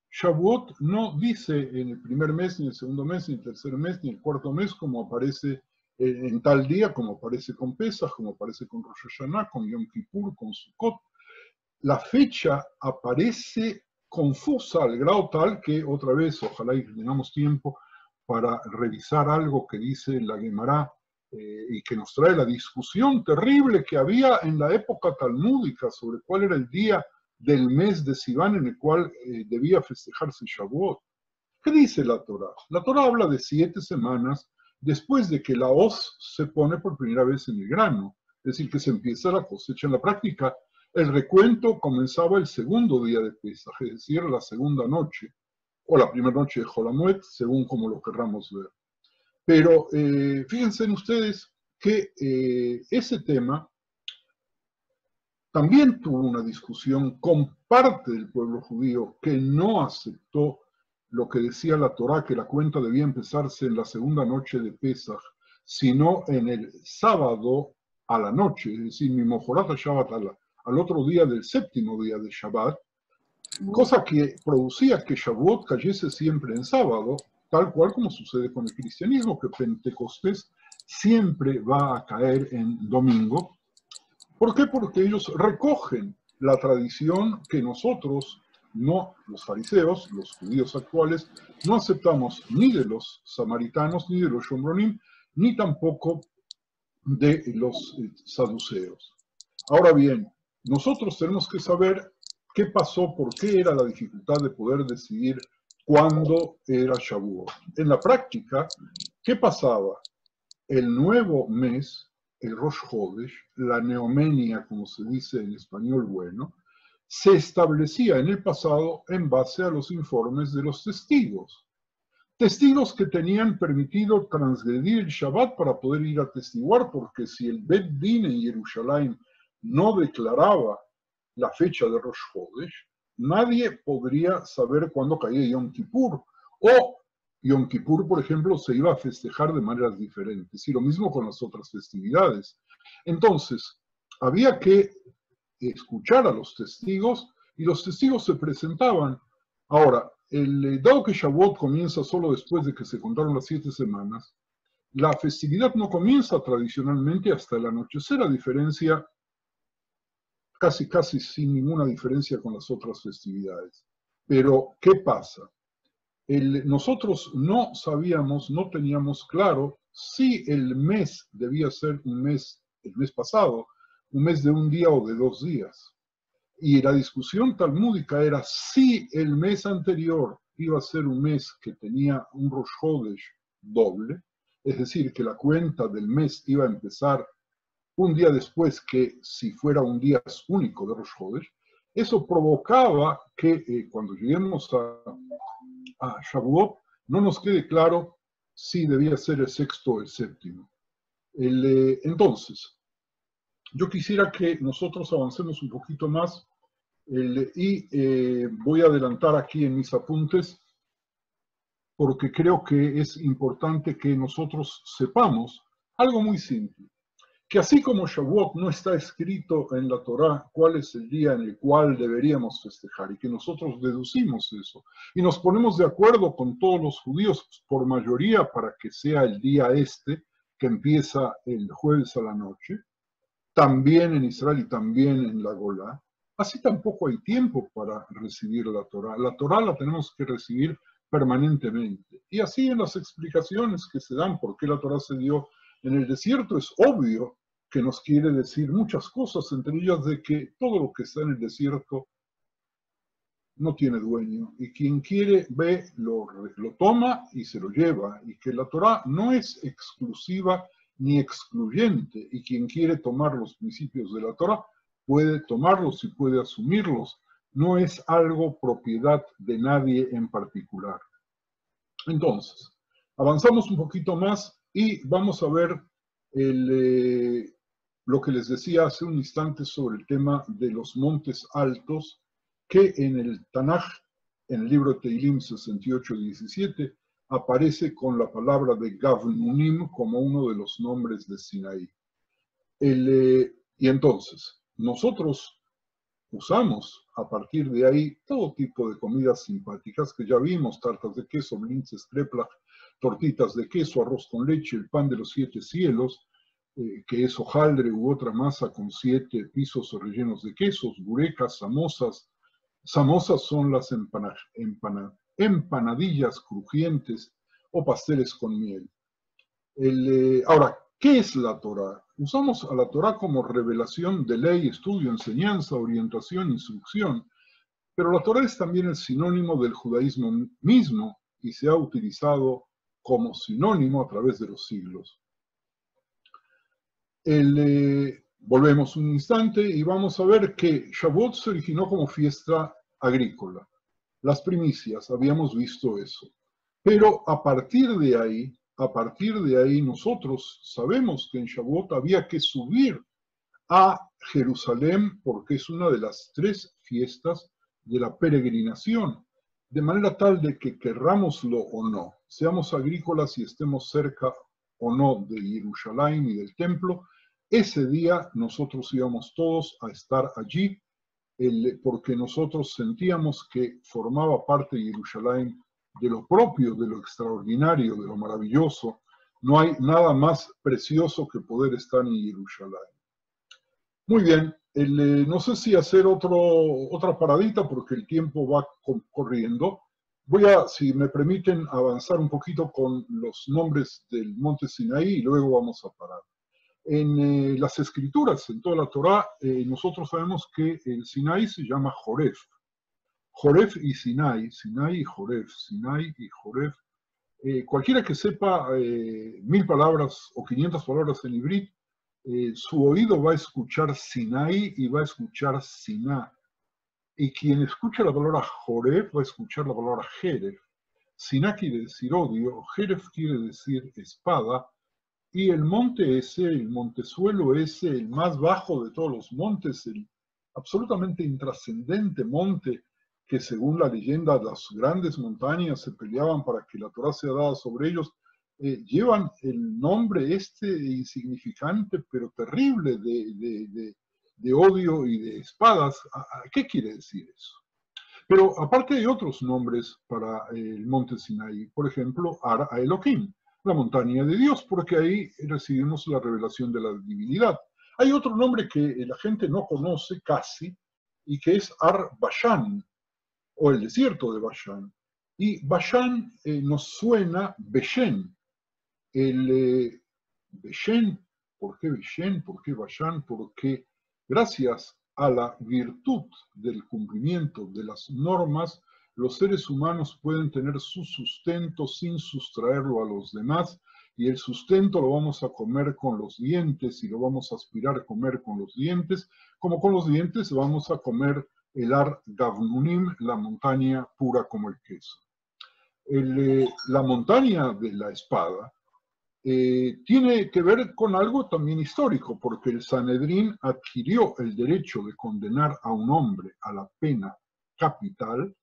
Shavuot no dice en el primer mes, ni el segundo mes, ni el tercer mes, ni el cuarto mes, como aparece en tal día, como aparece con Pesach, como aparece con Rosh Hashanah, con Yom Kippur, con Sukkot. La fecha aparece confusa al grado tal que, otra vez, ojalá y tengamos tiempo para revisar algo que dice la Gemara y que nos trae la discusión terrible que había en la época talmúdica sobre cuál era el día del mes de Sivan en el cual debía festejarse Shavuot. ¿Qué dice la Torá? La Torá habla de 7 semanas después de que la hoz se pone por primera vez en el grano, es decir, que se empieza la cosecha. En la práctica, el recuento comenzaba el segundo día de Pesaj, es decir, la segunda noche, o la primera noche de Jolamuet, según como lo querramos ver. Pero fíjense en ustedes que ese tema también tuvo una discusión con parte del pueblo judío que no aceptó lo que decía la Torá, que la cuenta debía empezarse en la segunda noche de Pesaj, sino en el sábado a la noche, es decir, Mimojorat Shabbat al otro día del séptimo día de Shabbat, cosa que producía que Shavuot cayese siempre en sábado, tal cual como sucede con el cristianismo, que Pentecostés siempre va a caer en domingo. ¿Por qué? Porque ellos recogen la tradición que nosotros, no los fariseos, los judíos actuales, no aceptamos ni de los samaritanos, ni de los shomronim, ni tampoco de los saduceos. Ahora bien, nosotros tenemos que saber qué pasó, por qué era la dificultad de poder decidir cuándo era Shavuot. En la práctica, ¿qué pasaba? El nuevo mes, el Rosh Hodesh, la neomenia, como se dice en español bueno, se establecía en el pasado en base a los informes de los testigos. Testigos que tenían permitido transgredir el Shabbat para poder ir a testiguar, porque si el Bet Din en Jerusalén no declaraba la fecha de Rosh Hodesh, nadie podría saber cuándo caía Yom Kippur. O Yom Kippur, por ejemplo, se iba a festejar de maneras diferentes, y lo mismo con las otras festividades. Entonces, había que escuchar a los testigos, y los testigos se presentaban. Ahora, dado que Shavuot comienza solo después de que se contaron las 7 semanas, la festividad no comienza tradicionalmente hasta el anochecer, a diferencia, casi sin ninguna diferencia con las otras festividades. Pero, ¿qué pasa? Nosotros no sabíamos, no teníamos claro si el mes debía ser un mes, el mes pasado, un mes de un día o de 2 días. Y la discusión talmúdica era si el mes anterior iba a ser un mes que tenía un Rosh Hodesh doble, es decir, que la cuenta del mes iba a empezar un día después que si fuera un día único de Rosh Hodesh. Eso provocaba que cuando lleguemos a Shavuot no nos quede claro si debía ser el sexto o el séptimo. Entonces, yo quisiera que nosotros avancemos un poquito más y voy a adelantar aquí en mis apuntes porque creo que es importante que nosotros sepamos algo muy simple, que así como Shavuot no está escrito en la Torá cuál es el día en el cual deberíamos festejar y que nosotros deducimos eso y nos ponemos de acuerdo con todos los judíos por mayoría para que sea el día que empieza el jueves a la noche, también en Israel y también en la Golá, así tampoco hay tiempo para recibir la Torá. La Torá la tenemos que recibir permanentemente. Y así en las explicaciones que se dan por qué la Torá se dio en el desierto, es obvio que nos quiere decir muchas cosas, entre ellas de que todo lo que está en el desierto no tiene dueño, y quien quiere ve, lo toma y se lo lleva, y que la Torá no es exclusiva ni excluyente, y quien quiere tomar los principios de la Torá puede tomarlos y puede asumirlos, no es algo propiedad de nadie en particular. Entonces, avanzamos un poquito más y vamos a ver lo que les decía hace un instante sobre el tema de los montes altos, que en el Tanaj, en el libro de Teilim 68:17, aparece con la palabra de Gavnunim como uno de los nombres de Sinaí. Y entonces, nosotros usamos a partir de ahí todo tipo de comidas simpáticas que ya vimos: tartas de queso, blintzes, kreplach, tortitas de queso, arroz con leche, el pan de los 7 cielos, que es hojaldre u otra masa con 7 pisos o rellenos de quesos, burecas, samosas. Samosas son las empanadillas crujientes o pasteles con miel. Ahora, ¿qué es la Torá? Usamos a la Torá como revelación de ley, estudio, enseñanza, orientación, instrucción, pero la Torá es también el sinónimo del judaísmo mismo y se ha utilizado como sinónimo a través de los siglos. Volvemos un instante y vamos a ver que Shavuot se originó como fiesta agrícola. Las primicias, habíamos visto eso. Pero a partir de ahí nosotros sabemos que en Shavuot había que subir a Jerusalén porque es una de las 3 fiestas de la peregrinación, de manera tal de que querrámoslo o no, seamos agrícolas y estemos cerca o no de Jerusalén y del templo, ese día nosotros íbamos todos a estar allí, porque nosotros sentíamos que formaba parte de Jerusalén de lo propio, de lo extraordinario, de lo maravilloso. No hay nada más precioso que poder estar en Jerusalén. Muy bien, no sé si hacer otra paradita porque el tiempo va corriendo. Voy a, si me permiten, avanzar un poquito con los nombres del monte Sinaí y luego vamos a parar. En las escrituras, en toda la Torá, nosotros sabemos que el Sinaí se llama Joref. Joref y Sinai, Sinai y Joref, Sinai y Joref. Cualquiera que sepa 1000 palabras o 500 palabras en ibrit, su oído va a escuchar Sinai y va a escuchar Siná. Y quien escucha la palabra Joref va a escuchar la palabra Jeref. Siná quiere decir odio, Jeref quiere decir espada, y el monte ese, el montezuelo ese, el más bajo de todos los montes, el absolutamente intrascendente monte que según la leyenda las grandes montañas se peleaban para que la Torá sea dada sobre ellos, llevan el nombre insignificante pero terrible de odio y de espadas. ¿Qué quiere decir eso? Pero aparte hay otros nombres para el monte Sinaí, por ejemplo, Ar Elohim, la montaña de Dios, porque ahí recibimos la revelación de la divinidad. Hay otro nombre que la gente no conoce casi, y que es Ar Bashan, o el desierto de Bashan. Y Bashan nos suena Beshen. Beshen, ¿por qué Beshen? ¿Por qué Bashan? Porque gracias a la virtud del cumplimiento de las normas, los seres humanos pueden tener su sustento sin sustraerlo a los demás, y el sustento lo vamos a comer con los dientes y lo vamos a aspirar a comer con los dientes, como con los dientes vamos a comer el Ar Gavnunim, la montaña pura como el queso. La montaña de la espada tiene que ver con algo también histórico, porque el Sanedrín adquirió el derecho de condenar a un hombre a la pena capital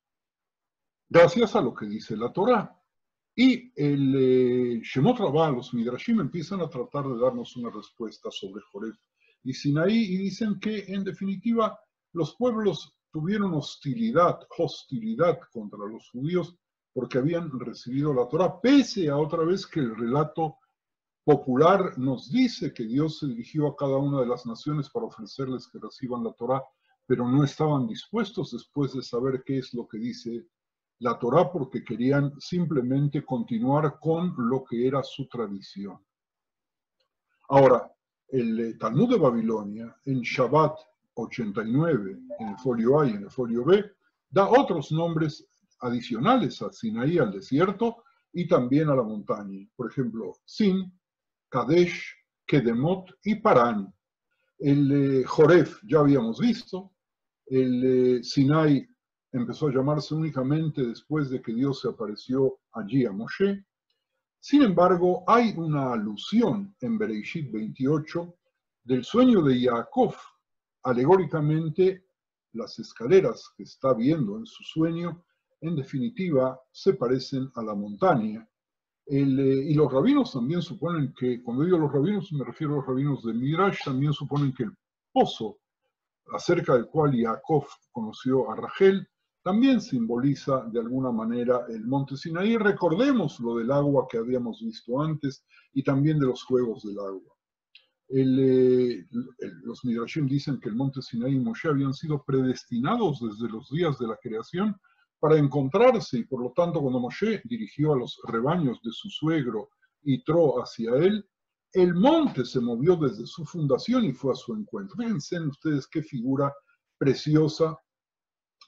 gracias a lo que dice la Torá. Y el Shemot Rabbah, los Midrashim, empiezan a tratar de darnos una respuesta sobre Joref y Sinaí, y dicen que, en definitiva, los pueblos tuvieron hostilidad contra los judíos porque habían recibido la Torá, pese a otra vez que el relato popular nos dice que Dios se dirigió a cada una de las naciones para ofrecerles que reciban la Torá, pero no estaban dispuestos después de saber qué es lo que dice la Torá, porque querían simplemente continuar con lo que era su tradición. Ahora, El Talmud de Babilonia, en Shabbat 89, en el folio A y en el folio B, da otros nombres adicionales a Sinaí, al desierto, y también a la montaña. Por ejemplo, Sin, Kadesh, Kedemot y Parán. El Joref ya habíamos visto. El Sinai empezó a llamarse únicamente después de que Dios se apareció allí a Moshe. Sin embargo, hay una alusión en Bereishit 28 del sueño de Jacob. Alegóricamente, las escaleras que está viendo en su sueño, en definitiva, se parecen a la montaña. Y los rabinos también suponen que, cuando digo los rabinos, me refiero a los rabinos de Midrash, también suponen que el pozo acerca del cual Jacob conoció a Rachel, también simboliza de alguna manera el monte Sinaí. Recordemos lo del agua que habíamos visto antes y también de los juegos del agua. Los Midrashim dicen que el monte Sinaí y Moshe habían sido predestinados desde los días de la creación para encontrarse, y por lo tanto cuando Moshe dirigió a los rebaños de su suegro Yitro hacia él, el monte se movió desde su fundación y fue a su encuentro. Fíjense ustedes qué figura preciosa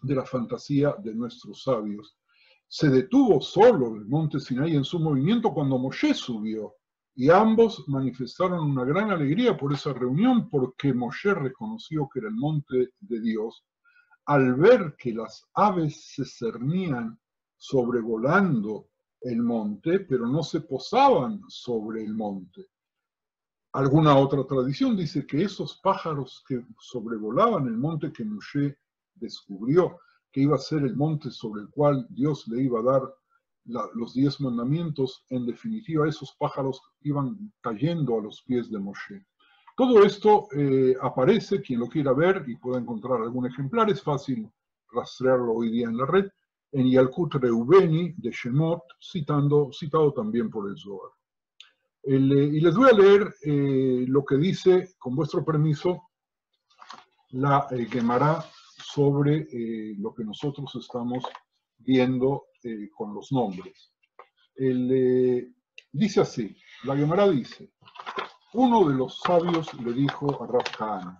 de la fantasía de nuestros sabios. Se detuvo solo el monte Sinaí en su movimiento cuando Moshe subió, y ambos manifestaron una gran alegría por esa reunión, porque Moshe reconoció que era el monte de Dios, al ver que las aves se cernían sobrevolando el monte, pero no se posaban sobre el monte. Alguna otra tradición dice que esos pájaros que sobrevolaban el monte que Moshe descubrió, que iba a ser el monte sobre el cual Dios le iba a dar los 10 mandamientos, en definitiva esos pájaros iban cayendo a los pies de Moshe. Todo esto aparece, quien lo quiera ver y pueda encontrar algún ejemplar, es fácil rastrearlo hoy día en la red, en Yalkut Reubeni de Shemot, citado también por el Zohar. Y les voy a leer lo que dice, con vuestro permiso, la Gemara sobre lo que nosotros estamos viendo con los nombres. Dice así, la Gemara dice: uno de los sabios le dijo a Rav Kahana: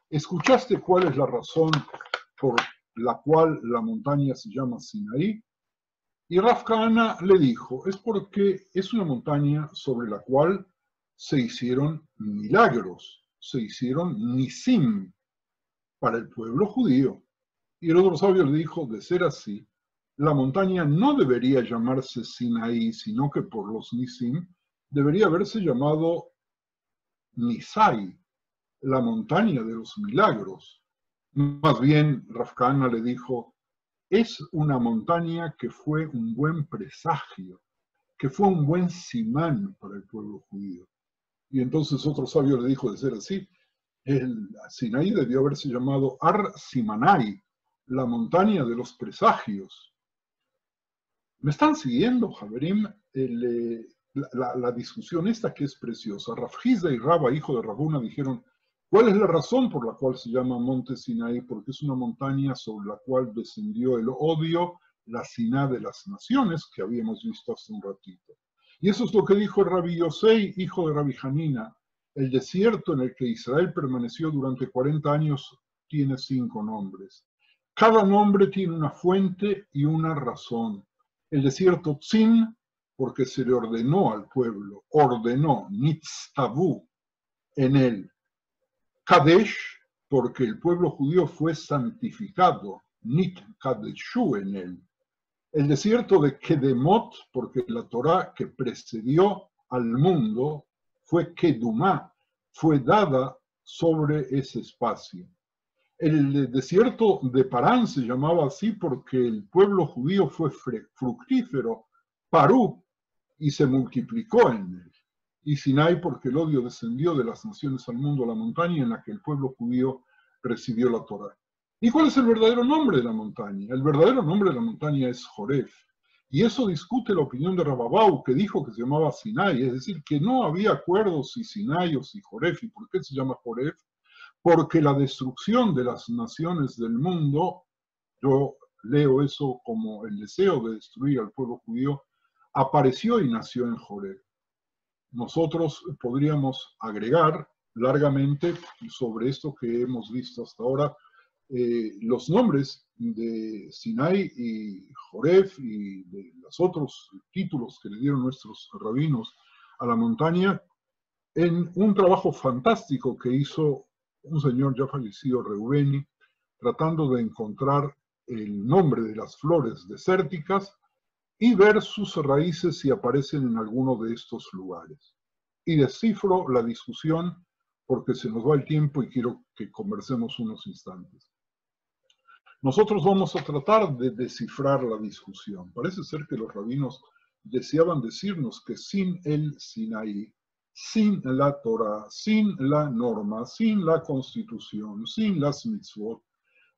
¿escuchaste cuál es la razón por la cual la montaña se llama Sinaí? Y Rav Kahana le dijo: es porque es una montaña sobre la cual se hicieron milagros, se hicieron nisim para el pueblo judío. Y el otro sabio le dijo: de ser así, la montaña no debería llamarse Sinaí, sino que por los nisim debería haberse llamado Nisai, la montaña de los milagros. Más bien, Rav Kahana le dijo: es una montaña que fue un buen presagio, que fue un buen simán para el pueblo judío. Y entonces otro sabio le dijo: de ser así, el Sinaí debió haberse llamado Ar Simanai, la montaña de los presagios. ¿Me están siguiendo, Javerim? La discusión esta que es preciosa. Rav Hizda y Rabba, hijo de Rabuna, dijeron: ¿cuál es la razón por la cual se llama Monte Sinaí? Porque es una montaña sobre la cual descendió el odio, la siná de las naciones, que habíamos visto hace un ratito. Y eso es lo que dijo el Rabbi Yosei, hijo de Rabbi Hanina: el desierto en el que Israel permaneció durante 40 años tiene 5 nombres. Cada nombre tiene una fuente y una razón. El desierto Tzin, porque se le ordenó al pueblo, nitztavu, en él. Kadesh, porque el pueblo judío fue santificado, nit kadeshu, en él. El desierto de Kedemot, porque la Torá que precedió al mundo fue Kedumá, fue dada sobre ese espacio. El desierto de Parán se llamaba así porque el pueblo judío fue fructífero, Parú, y se multiplicó en él. Y Sinai porque el odio descendió de las naciones al mundo, a la montaña en la que el pueblo judío recibió la Torá. ¿Y cuál es el verdadero nombre de la montaña? El verdadero nombre de la montaña es Joref. Y eso discute la opinión de Rababau, que dijo que se llamaba Sinai, es decir, que no había acuerdo si Sinai o si Joref. ¿Y por qué se llama Joref? Porque la destrucción de las naciones del mundo, yo leo eso como el deseo de destruir al pueblo judío, apareció y nació en Joref. nosotros podríamos agregar largamente sobre esto que hemos visto hasta ahora, los nombres de Sinai y Joref y de los otros títulos que le dieron nuestros rabinos a la montaña, en un trabajo fantástico que hizo un señor ya fallecido, Reubeni, tratando de encontrar el nombre de las flores desérticas y ver sus raíces si aparecen en alguno de estos lugares. Y descifro la discusión porque se nos va el tiempo y quiero que conversemos unos instantes. Nosotros vamos a tratar de descifrar la discusión. Parece ser que los rabinos deseaban decirnos que sin el Sinaí, sin la Torah, sin la norma, sin la constitución, sin las mitzvot,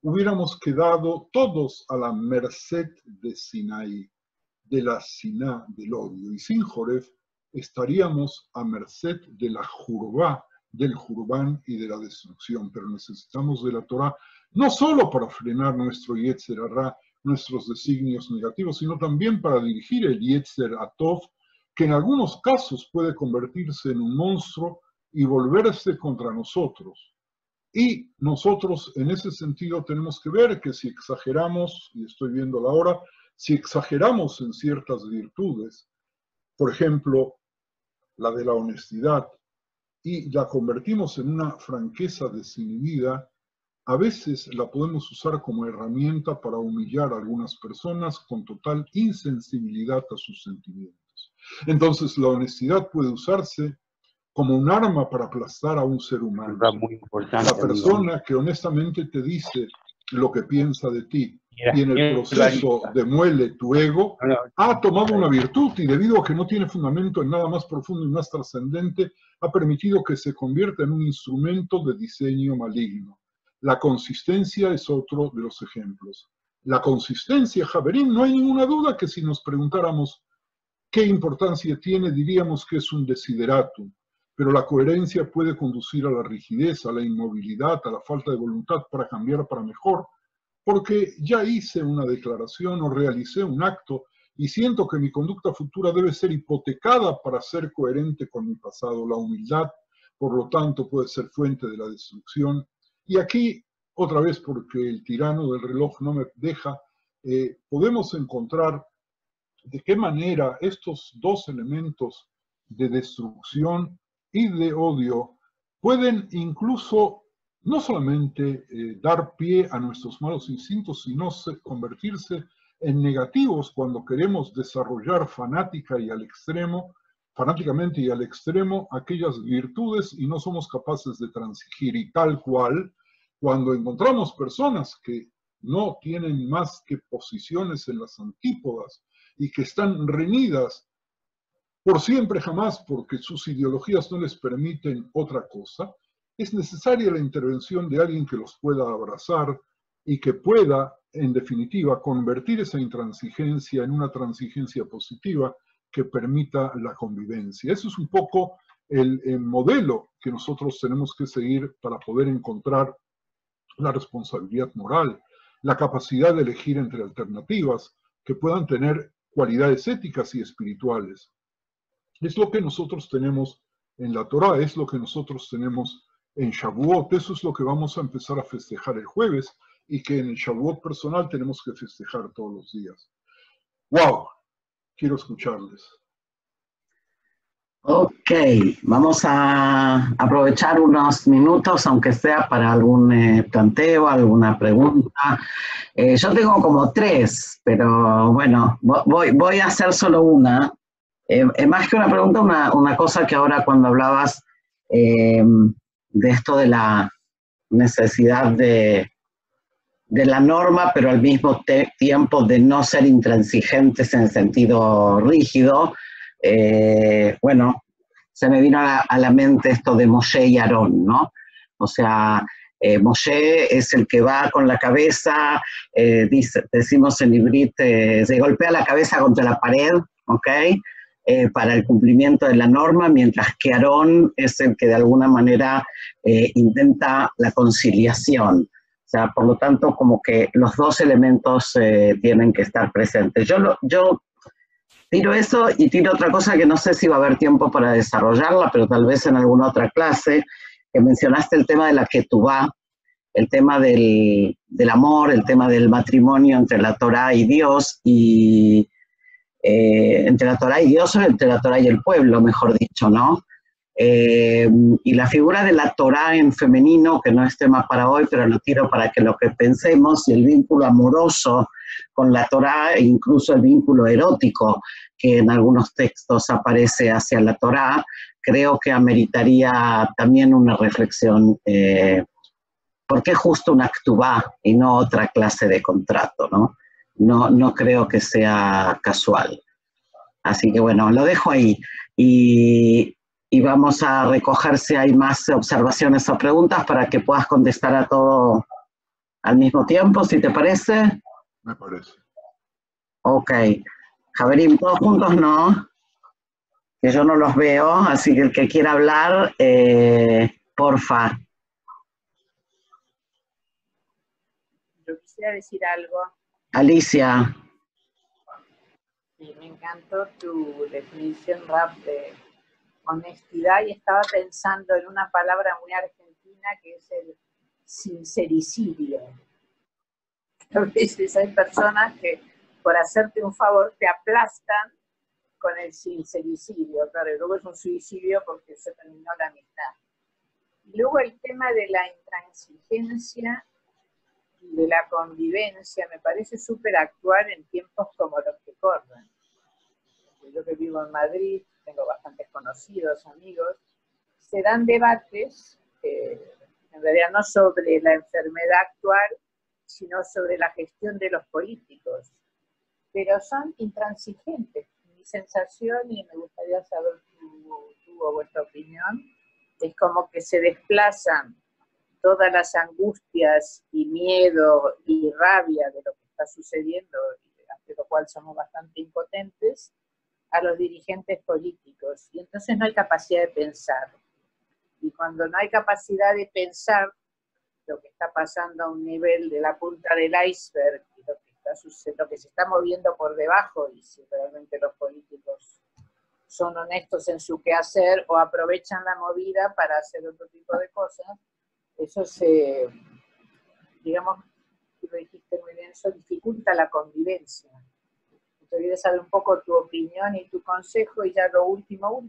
hubiéramos quedado todos a la merced de Sinaí, de la Siná, del odio. Y sin Joref estaríamos a merced de la Jurvá, del Jurbán y de la destrucción. Pero necesitamos de la Torah no solo para frenar nuestro Yetzer Hará, nuestros designios negativos, sino también para dirigir el Yetzer Atov, que en algunos casos puede convertirse en un monstruo y volverse contra nosotros. Y nosotros en ese sentido tenemos que ver que si exageramos, y estoy viendo la hora, si exageramos en ciertas virtudes, por ejemplo, la de la honestidad, y la convertimos en una franqueza desinhibida, a veces la podemos usar como herramienta para humillar a algunas personas con total insensibilidad a sus sentimientos. Entonces la honestidad puede usarse como un arma para aplastar a un ser humano. Muy importante, la persona que honestamente te dice lo que piensa de ti y en el proceso demuele tu ego, ha tomado una virtud y debido a que no tiene fundamento en nada más profundo y más trascendente, ha permitido que se convierta en un instrumento de diseño maligno. La consistencia es otro de los ejemplos. La consistencia, Javerín, no hay ninguna duda que si nos preguntáramos qué importancia tiene, diríamos que es un desideratum, pero la coherencia puede conducir a la rigidez, a la inmovilidad, a la falta de voluntad para cambiar para mejor, porque ya hice una declaración o realicé un acto y siento que mi conducta futura debe ser hipotecada para ser coherente con mi pasado. La humildad, por lo tanto, puede ser fuente de la destrucción. Y aquí, otra vez, porque el tirano del reloj no me deja, podemos encontrar de qué manera estos dos elementos de destrucción y de odio pueden incluso no solamente dar pie a nuestros malos instintos, sino convertirse en negativos cuando queremos desarrollar fanáticamente y al extremo aquellas virtudes y no somos capaces de transigir. Y tal cual, cuando encontramos personas que no tienen más que posiciones en las antípodas y que están reñidas por siempre jamás porque sus ideologías no les permiten otra cosa, es necesaria la intervención de alguien que los pueda abrazar y que pueda, en definitiva, convertir esa intransigencia en una transigencia positiva que permita la convivencia. Eso es un poco el modelo que nosotros tenemos que seguir para poder encontrar la responsabilidad moral, la capacidad de elegir entre alternativas que puedan tener cualidades éticas y espirituales. Es lo que nosotros tenemos en la Torah, es lo que nosotros tenemos en Shavuot, eso es lo que vamos a empezar a festejar el jueves y que en el Shavuot personal tenemos que festejar todos los días. ¡Wow! Quiero escucharles. Ok, vamos a aprovechar unos minutos, aunque sea para algún planteo, alguna pregunta. Yo tengo como 3, pero bueno, voy a hacer solo una. Más que una pregunta, una cosa que ahora cuando hablabas de esto de la necesidad de la norma, pero al mismo tiempo de no ser intransigentes en el sentido rígido, bueno, se me vino a la mente esto de Moshe y Aarón, ¿no? O sea, Moshe es el que va con la cabeza, decimos en Ibrit, se golpea la cabeza contra la pared, ¿ok? Para el cumplimiento de la norma, mientras que Aarón es el que de alguna manera intenta la conciliación. O sea, por lo tanto, como que los dos elementos tienen que estar presentes. Yo Tiro eso y tiro otra cosa que no sé si va a haber tiempo para desarrollarla, pero tal vez en alguna otra clase, que mencionaste el tema de la ketubá, el tema del amor, el tema del matrimonio entre la Torá y Dios, y entre la Torá y Dios o entre la Torá y el pueblo, mejor dicho, ¿no? Y la figura de la Torá en femenino, que no es tema para hoy, pero lo tiro para que lo que pensemos, y el vínculo amoroso con la Torá, e incluso el vínculo erótico que en algunos textos aparece hacia la Torá, creo que ameritaría también una reflexión. ¿Por qué justo una ktubá y no otra clase de contrato, ¿no? No creo que sea casual. Así que bueno, lo dejo ahí. Y vamos a recoger si hay más observaciones o preguntas para que puedas contestar a todo al mismo tiempo, si te parece. Me parece. Ok. Javerín, todos juntos no, que yo no los veo, así que el que quiera hablar, porfa. Yo quisiera decir algo. Alicia. Sí, me encantó tu definición, Rap, de honestidad, y estaba pensando en una palabra muy argentina que es el sincericidio. A veces hay personas que por hacerte un favor te aplastan con el sincericidio, claro, y luego es un suicidio porque se terminó la amistad. Y luego el tema de la intransigencia y de la convivencia me parece súper actual en tiempos como los que corren. Yo que vivo en Madrid, tengo bastantes conocidos, amigos, se dan debates, en realidad no sobre la enfermedad actual, sino sobre la gestión de los políticos, pero son intransigentes. Mi sensación, y me gustaría saber tu o vuestra opinión, es como que se desplazan todas las angustias y miedo y rabia de lo que está sucediendo, ante lo cual somos bastante impotentes, a los dirigentes políticos. Y entonces no hay capacidad de pensar. Y cuando no hay capacidad de pensar lo que está pasando a un nivel de la punta del iceberg y lo que se está moviendo por debajo, y si realmente los políticos son honestos en su quehacer o aprovechan la movida para hacer otro tipo de cosas, eso se, digamos, tú lo dijiste muy bien, eso dificulta la convivencia. Te quería saber un poco tu opinión y tu consejo, y ya lo último,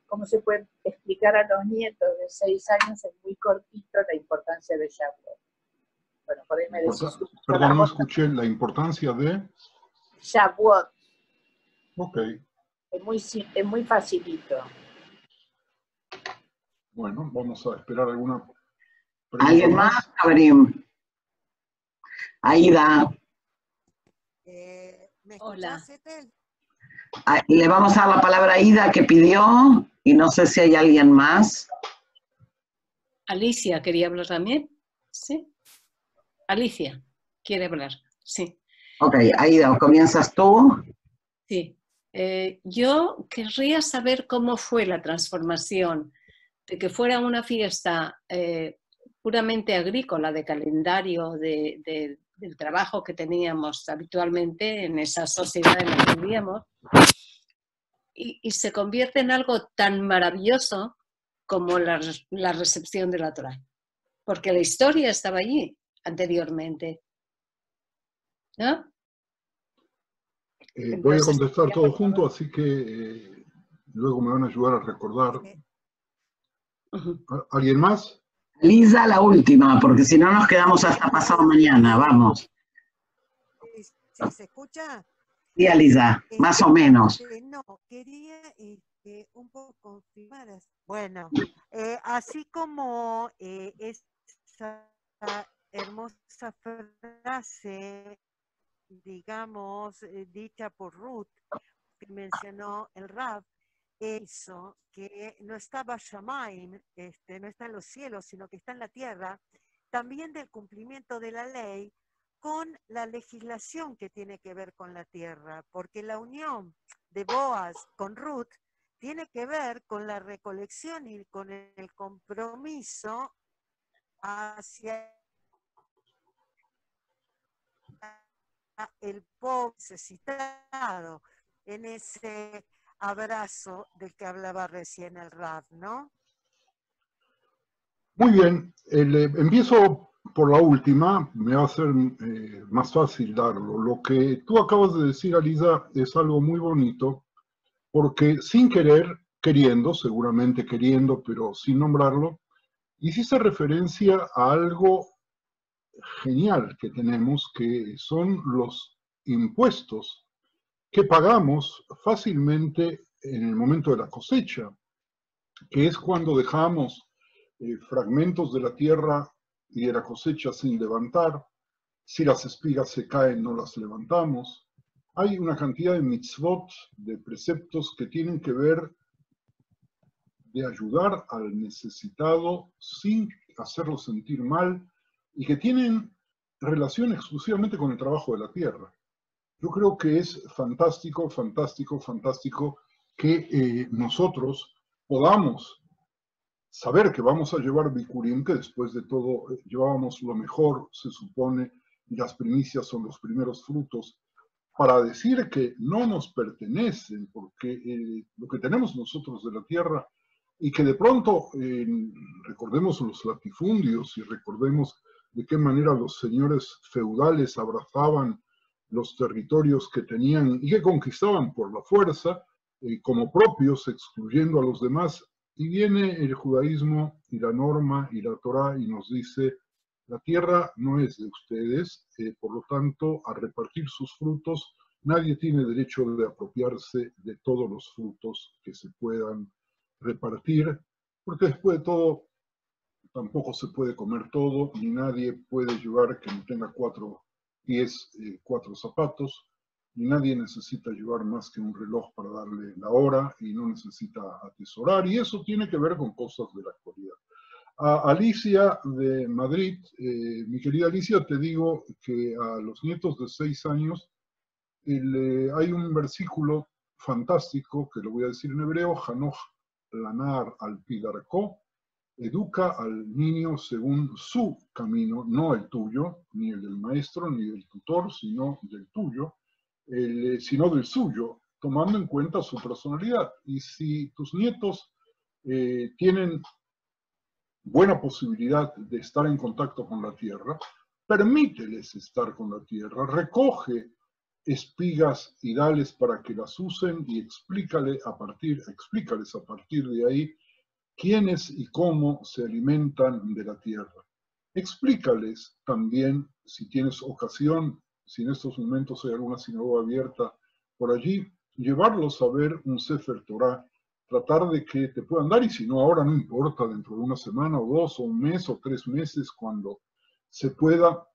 ¿cómo se puede explicar a los nietos de 6 años, es muy cortito, la importancia de Shavuot? Bueno, por ahí me decís. Perdón, no escuché la importancia de Shavuot. Ok. Es muy facilito. Bueno, vamos a esperar alguna pregunta. ¿Alguien más, Javerín? Aida. ¿Me escuchás, Ethel? Le vamos a dar la palabra a Aida, que pidió, y no sé si hay alguien más. Alicia quería hablar también, ¿sí? Alicia quiere hablar, sí. Ok, Aida, ¿comienzas tú? Sí. Yo querría saber cómo fue la transformación de que fuera una fiesta puramente agrícola, de calendario, del trabajo que teníamos habitualmente en esa sociedad en la que vivíamos, y se convierte en algo tan maravilloso como la recepción de la Torá. Porque la historia estaba allí anteriormente, ¿no? Voy a contestar todo junto, así que luego me van a ayudar a recordar. ¿Alguien más? Lisa, la última, porque si no nos quedamos hasta pasado mañana. Vamos. ¿Sí se escucha? Sí, Lisa, más o menos. No, quería un poco confirmar. Bueno, así como esa hermosa frase, digamos, dicha por Ruth, que mencionó el Rab, eso, que no estaba Shamaim, no está en los cielos, sino que está en la tierra, también del cumplimiento de la ley con la legislación que tiene que ver con la tierra, porque la unión de Boaz con Ruth tiene que ver con la recolección y con el compromiso hacia el pobre necesitado. en ese abrazo del que hablaba recién el Rav, ¿no? Muy bien, empiezo por la última, me va a ser más fácil darlo. Lo que tú acabas de decir, Alisa, es algo muy bonito, porque sin querer, queriendo, seguramente queriendo, pero sin nombrarlo, hiciste referencia a algo genial que tenemos, que son los impuestos que pagamos fácilmente en el momento de la cosecha, que es cuando dejamos fragmentos de la tierra y de la cosecha sin levantar. Si las espigas se caen, no las levantamos. Hay una cantidad de mitzvot, de preceptos que tienen que ver de ayudar al necesitado sin hacerlo sentir mal y que tienen relación exclusivamente con el trabajo de la tierra. Yo creo que es fantástico, fantástico, fantástico que nosotros podamos saber que vamos a llevar Bikurim, que después de todo llevábamos lo mejor, se supone, y las primicias son los primeros frutos, para decir que no nos pertenecen, porque lo que tenemos nosotros de la tierra, y que de pronto recordemos los latifundios y recordemos de qué manera los señores feudales abrazaban los territorios que tenían y que conquistaban por la fuerza, como propios, excluyendo a los demás. Y viene el judaísmo y la norma y la Torá y nos dice, la tierra no es de ustedes, por lo tanto, a repartir sus frutos, nadie tiene derecho de apropiarse de todos los frutos que se puedan repartir, porque después de todo, tampoco se puede comer todo, ni nadie puede llevar que no tenga 4 pies, 4 zapatos, ni nadie necesita llevar más que un reloj para darle la hora y no necesita atesorar, y eso tiene que ver con cosas de la actualidad. A Alicia de Madrid, mi querida Alicia, te digo que a los nietos de 6 años hay un versículo fantástico, que lo voy a decir en hebreo, Hanoch lanar al pidarko, educa al niño según su camino, no el tuyo, ni el del maestro, ni del tutor, sino del tuyo, sino del suyo, tomando en cuenta su personalidad. Y si tus nietos tienen buena posibilidad de estar en contacto con la tierra, permíteles estar con la tierra, recoge espigas y dales para que las usen y explícales a partir de ahí quiénes y cómo se alimentan de la tierra. Explícales también, si tienes ocasión, si en estos momentos hay alguna sinagoga abierta por allí, llevarlos a ver un Sefer Torah, tratar de que te puedan dar, y si no ahora no importa, dentro de una semana o 2 o un mes o 3 meses, cuando se pueda,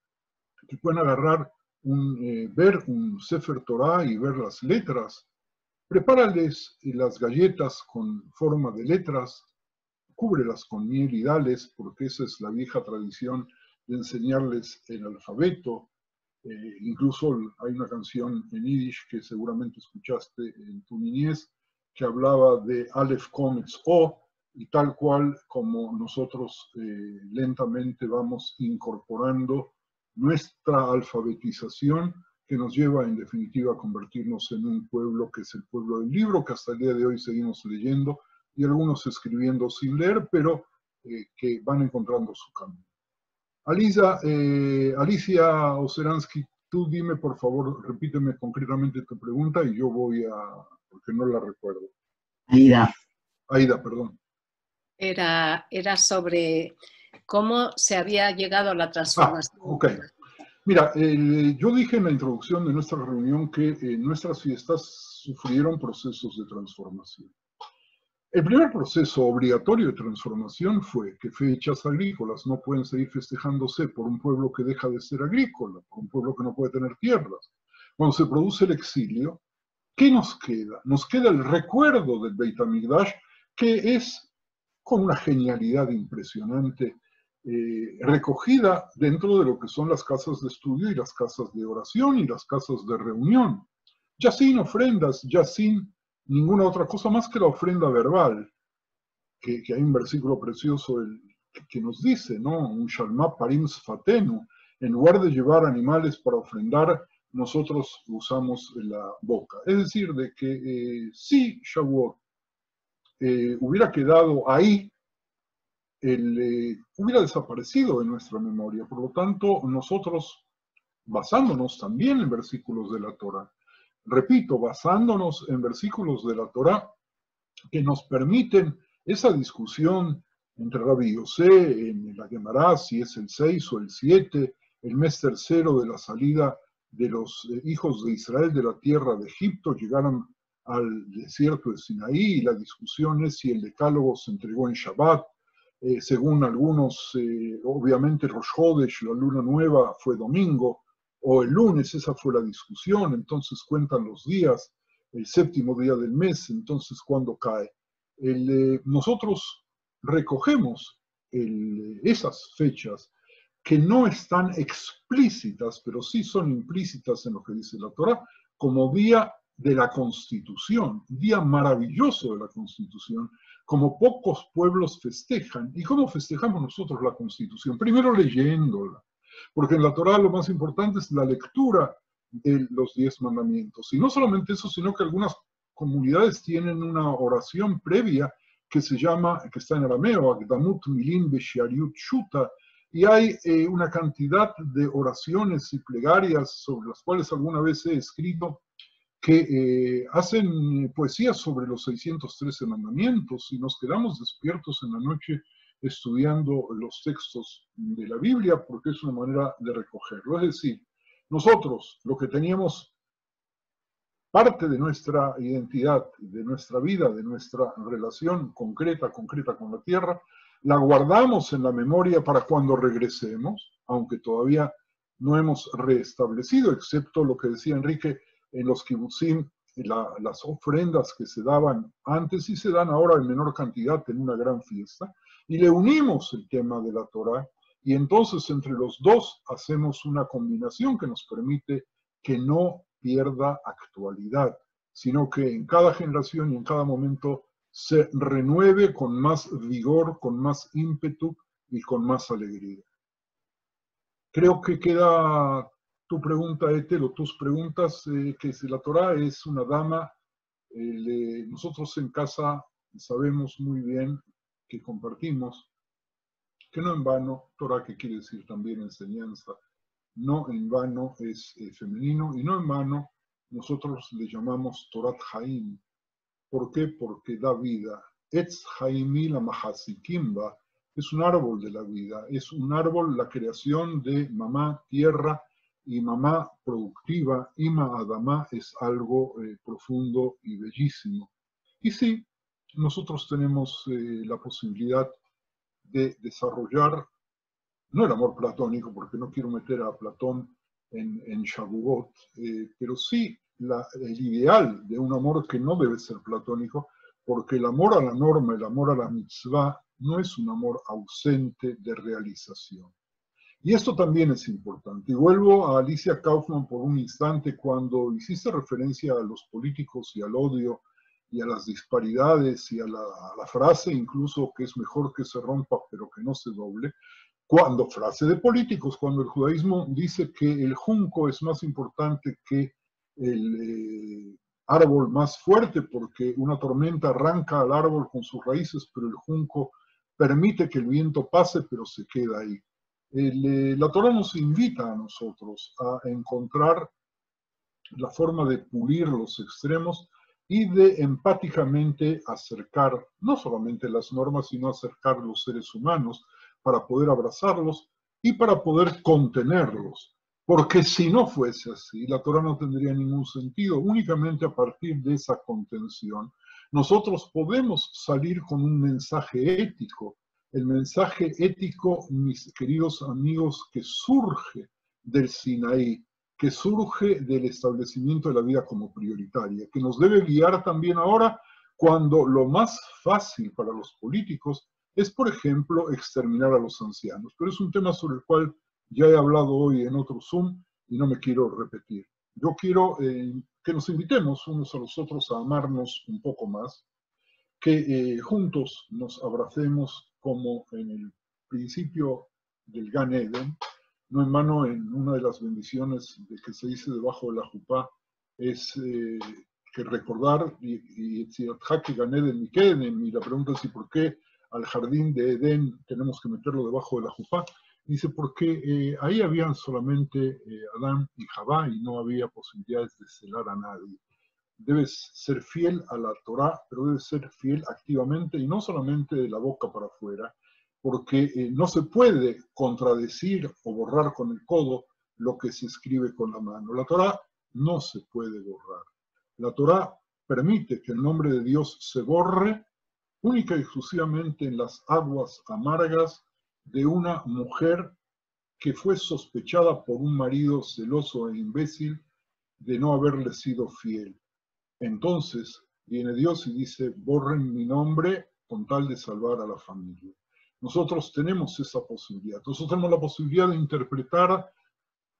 que puedan agarrar ver un Sefer Torah y ver las letras. Prepárales las galletas con forma de letras, cúbrelas con miel y dales, porque esa es la vieja tradición de enseñarles el alfabeto. Incluso hay una canción en Yiddish que seguramente escuchaste en tu niñez, que hablaba de Aleph Comets O, y tal cual como nosotros lentamente vamos incorporando nuestra alfabetización, que nos lleva en definitiva a convertirnos en un pueblo que es el pueblo del libro, que hasta el día de hoy seguimos leyendo, y algunos escribiendo sin leer, pero que van encontrando su camino. Alicia Oceransky, tú dime por favor, repíteme concretamente tu pregunta y yo voy porque no la recuerdo. Aida, perdón. Era sobre cómo se había llegado a la transformación. Ok. Mira, yo dije en la introducción de nuestra reunión que nuestras fiestas sufrieron procesos de transformación. El primer proceso obligatorio de transformación fue que fechas agrícolas no pueden seguir festejándose por un pueblo que deja de ser agrícola, por un pueblo que no puede tener tierras. Cuando se produce el exilio, ¿qué nos queda? Nos queda el recuerdo del Beit HaMikdash, que es con una genialidad impresionante, recogida dentro de lo que son las casas de estudio y las casas de oración y las casas de reunión. Ya sin ofrendas, ya sin ninguna otra cosa más que la ofrenda verbal, que hay un versículo precioso que nos dice, ¿no? Un shalma parim sfatenu, en lugar de llevar animales para ofrendar, nosotros usamos la boca. Es decir, de que si Shavuot hubiera quedado ahí, hubiera desaparecido de nuestra memoria. Por lo tanto, nosotros, basándonos también en versículos de la Torá, repito, basándonos en versículos de la Torá que nos permiten esa discusión entre Rabbi Yosé, en la Gemara, si es el 6 o el 7, el mes tercero de la salida de los hijos de Israel de la tierra de Egipto, llegaron al desierto de Sinaí, y la discusión es si el decálogo se entregó en Shabbat. Según algunos, obviamente Rosh Hodesh, la luna nueva, fue domingo, o el lunes, esa fue la discusión, entonces cuentan los días, el séptimo día del mes, entonces ¿cuándo cae? Nosotros recogemos esas fechas que no están explícitas, pero sí son implícitas en lo que dice la Torá, como día de la Constitución, día maravilloso de la Constitución, como pocos pueblos festejan. ¿Y cómo festejamos nosotros la Constitución? Primero leyéndola, porque en la Torá lo más importante es la lectura de los 10 mandamientos. Y no solamente eso, sino que algunas comunidades tienen una oración previa que se llama, que está en arameo, Akdamut Milin Beshiariut Shuta, y hay una cantidad de oraciones y plegarias sobre las cuales alguna vez he escrito que hacen poesía sobre los 613 mandamientos, y nos quedamos despiertos en la noche estudiando los textos de la Biblia, porque es una manera de recogerlo. Es decir, nosotros lo que teníamos parte de nuestra identidad, de nuestra vida, de nuestra relación concreta con la tierra, la guardamos en la memoria para cuando regresemos, aunque todavía no hemos restablecido, excepto lo que decía Enrique, en los kibutzim, las ofrendas que se daban antes y se dan ahora en menor cantidad en una gran fiesta, y le unimos el tema de la Torá, y entonces entre los dos hacemos una combinación que nos permite que no pierda actualidad, sino que en cada generación y en cada momento se renueve con más vigor, con más ímpetu y con más alegría. Creo que queda tu pregunta, Etel, o tus preguntas, que si la Torá es una dama, nosotros en casa sabemos muy bien que compartimos, que no en vano, Torá que quiere decir también enseñanza, no en vano es femenino, y no en vano nosotros le llamamos Torat Haim. ¿Por qué? Porque da vida. Etz Haimi la Mahasikimba es un árbol de la vida, es un árbol, la creación de mamá tierra y mamá productiva, Ima Adamá, es algo profundo y bellísimo. Y sí, nosotros tenemos la posibilidad de desarrollar, no el amor platónico, porque no quiero meter a Platón en Shavuot, pero sí el ideal de un amor que no debe ser platónico, porque el amor a la norma, el amor a la mitzvah, no es un amor ausente de realización. Y esto también es importante. Y vuelvo a Alicia Kaufman por un instante, cuando hiciste referencia a los políticos y al odio y a las disparidades y a la frase incluso que es mejor que se rompa pero que no se doble. Cuando, frase de políticos, cuando el judaísmo dice que el junco es más importante que el árbol más fuerte, porque una tormenta arranca al árbol con sus raíces, pero el junco permite que el viento pase, pero se queda ahí. La Torá nos invita a nosotros a encontrar la forma de pulir los extremos y de empáticamente acercar, no solamente las normas, sino acercar los seres humanos para poder abrazarlos y para poder contenerlos. Porque si no fuese así, la Torá no tendría ningún sentido. Únicamente a partir de esa contención, nosotros podemos salir con un mensaje ético. El mensaje ético, mis queridos amigos, que surge del Sinaí, que surge del establecimiento de la vida como prioritaria, que nos debe guiar también ahora cuando lo más fácil para los políticos es, por ejemplo, exterminar a los ancianos. Pero es un tema sobre el cual ya he hablado hoy en otro Zoom y no me quiero repetir. Yo quiero que nos invitemos unos a los otros a amarnos un poco más, que juntos nos abracemos como en el principio del Gan Eden, No en vano, en una de las bendiciones de que se dice debajo de la jupá es que recordar y la pregunta es: ¿y por qué al jardín de Edén tenemos que meterlo debajo de la jupá? Dice, porque ahí habían solamente Adán y Javá y no había posibilidades de celar a nadie. Debes ser fiel a la Torá, pero debes ser fiel activamente y no solamente de la boca para afuera, porque no se puede contradecir o borrar con el codo lo que se escribe con la mano. La Torá no se puede borrar. La Torá permite que el nombre de Dios se borre única y exclusivamente en las aguas amargas de una mujer que fue sospechada por un marido celoso e imbécil de no haberle sido fiel. Entonces viene Dios y dice: borren mi nombre con tal de salvar a la familia. Nosotros tenemos esa posibilidad. Nosotros tenemos la posibilidad de interpretar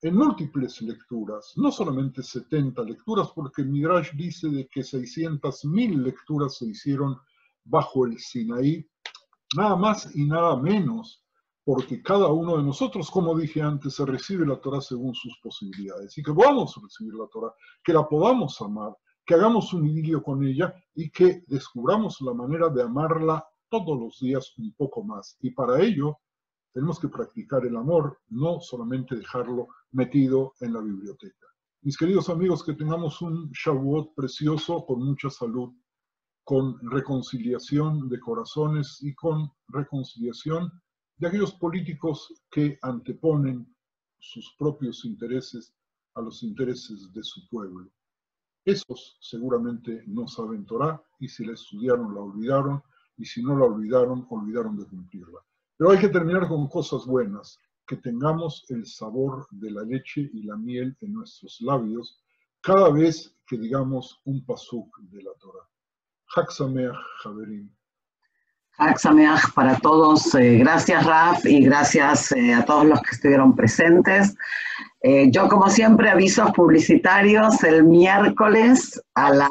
en múltiples lecturas, no solamente 70 lecturas, porque el Midrash dice de que 600.000 lecturas se hicieron bajo el Sinaí, nada más y nada menos, porque cada uno de nosotros, como dije antes, se recibe la Torah según sus posibilidades, y que podamos recibir la Torah, que la podamos amar, que hagamos un idilio con ella y que descubramos la manera de amarla todos los días un poco más. Y para ello tenemos que practicar el amor, no solamente dejarlo metido en la biblioteca. Mis queridos amigos, que tengamos un Shavuot precioso, con mucha salud, con reconciliación de corazones y con reconciliación de aquellos políticos que anteponen sus propios intereses a los intereses de su pueblo. Esos seguramente no saben Torá, y si la estudiaron la olvidaron, y si no la olvidaron, olvidaron de cumplirla. Pero hay que terminar con cosas buenas, que tengamos el sabor de la leche y la miel en nuestros labios cada vez que digamos un pasuk de la Torá. Chag Sameach, Javerim. Chag Sameach para todos. Gracias, Raf, y gracias a todos los que estuvieron presentes. Yo, como siempre, avisos publicitarios: el miércoles a las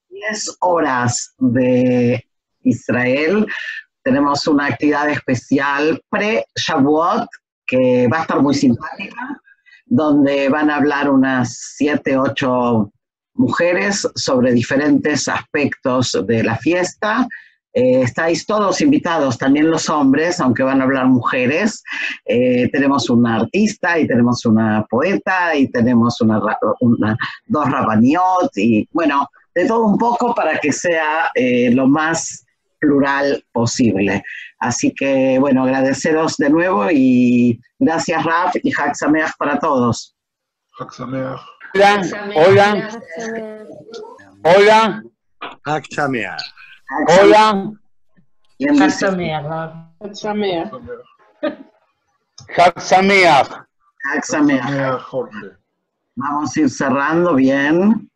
10 horas de Israel tenemos una actividad especial pre-Shavuot que va a estar muy simpática, donde van a hablar unas 7, 8 mujeres sobre diferentes aspectos de la fiesta. Estáis todos invitados, también los hombres, aunque van a hablar mujeres. Tenemos una artista y tenemos una poeta y tenemos dos rabaniot y bueno, de todo un poco para que sea lo más plural posible. Así que bueno, agradeceros de nuevo y gracias, Raf, y Chag Sameach para todos. Chag Sameach. Hola. Hola. Chag Sameach. Hola. Chag Sameach. Chag Sameach. Chag Sameach. Chag Sameach. Jorge. Vamos a ir cerrando bien.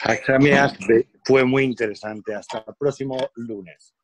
Chag Sameach fue muy interesante. Hasta el próximo lunes.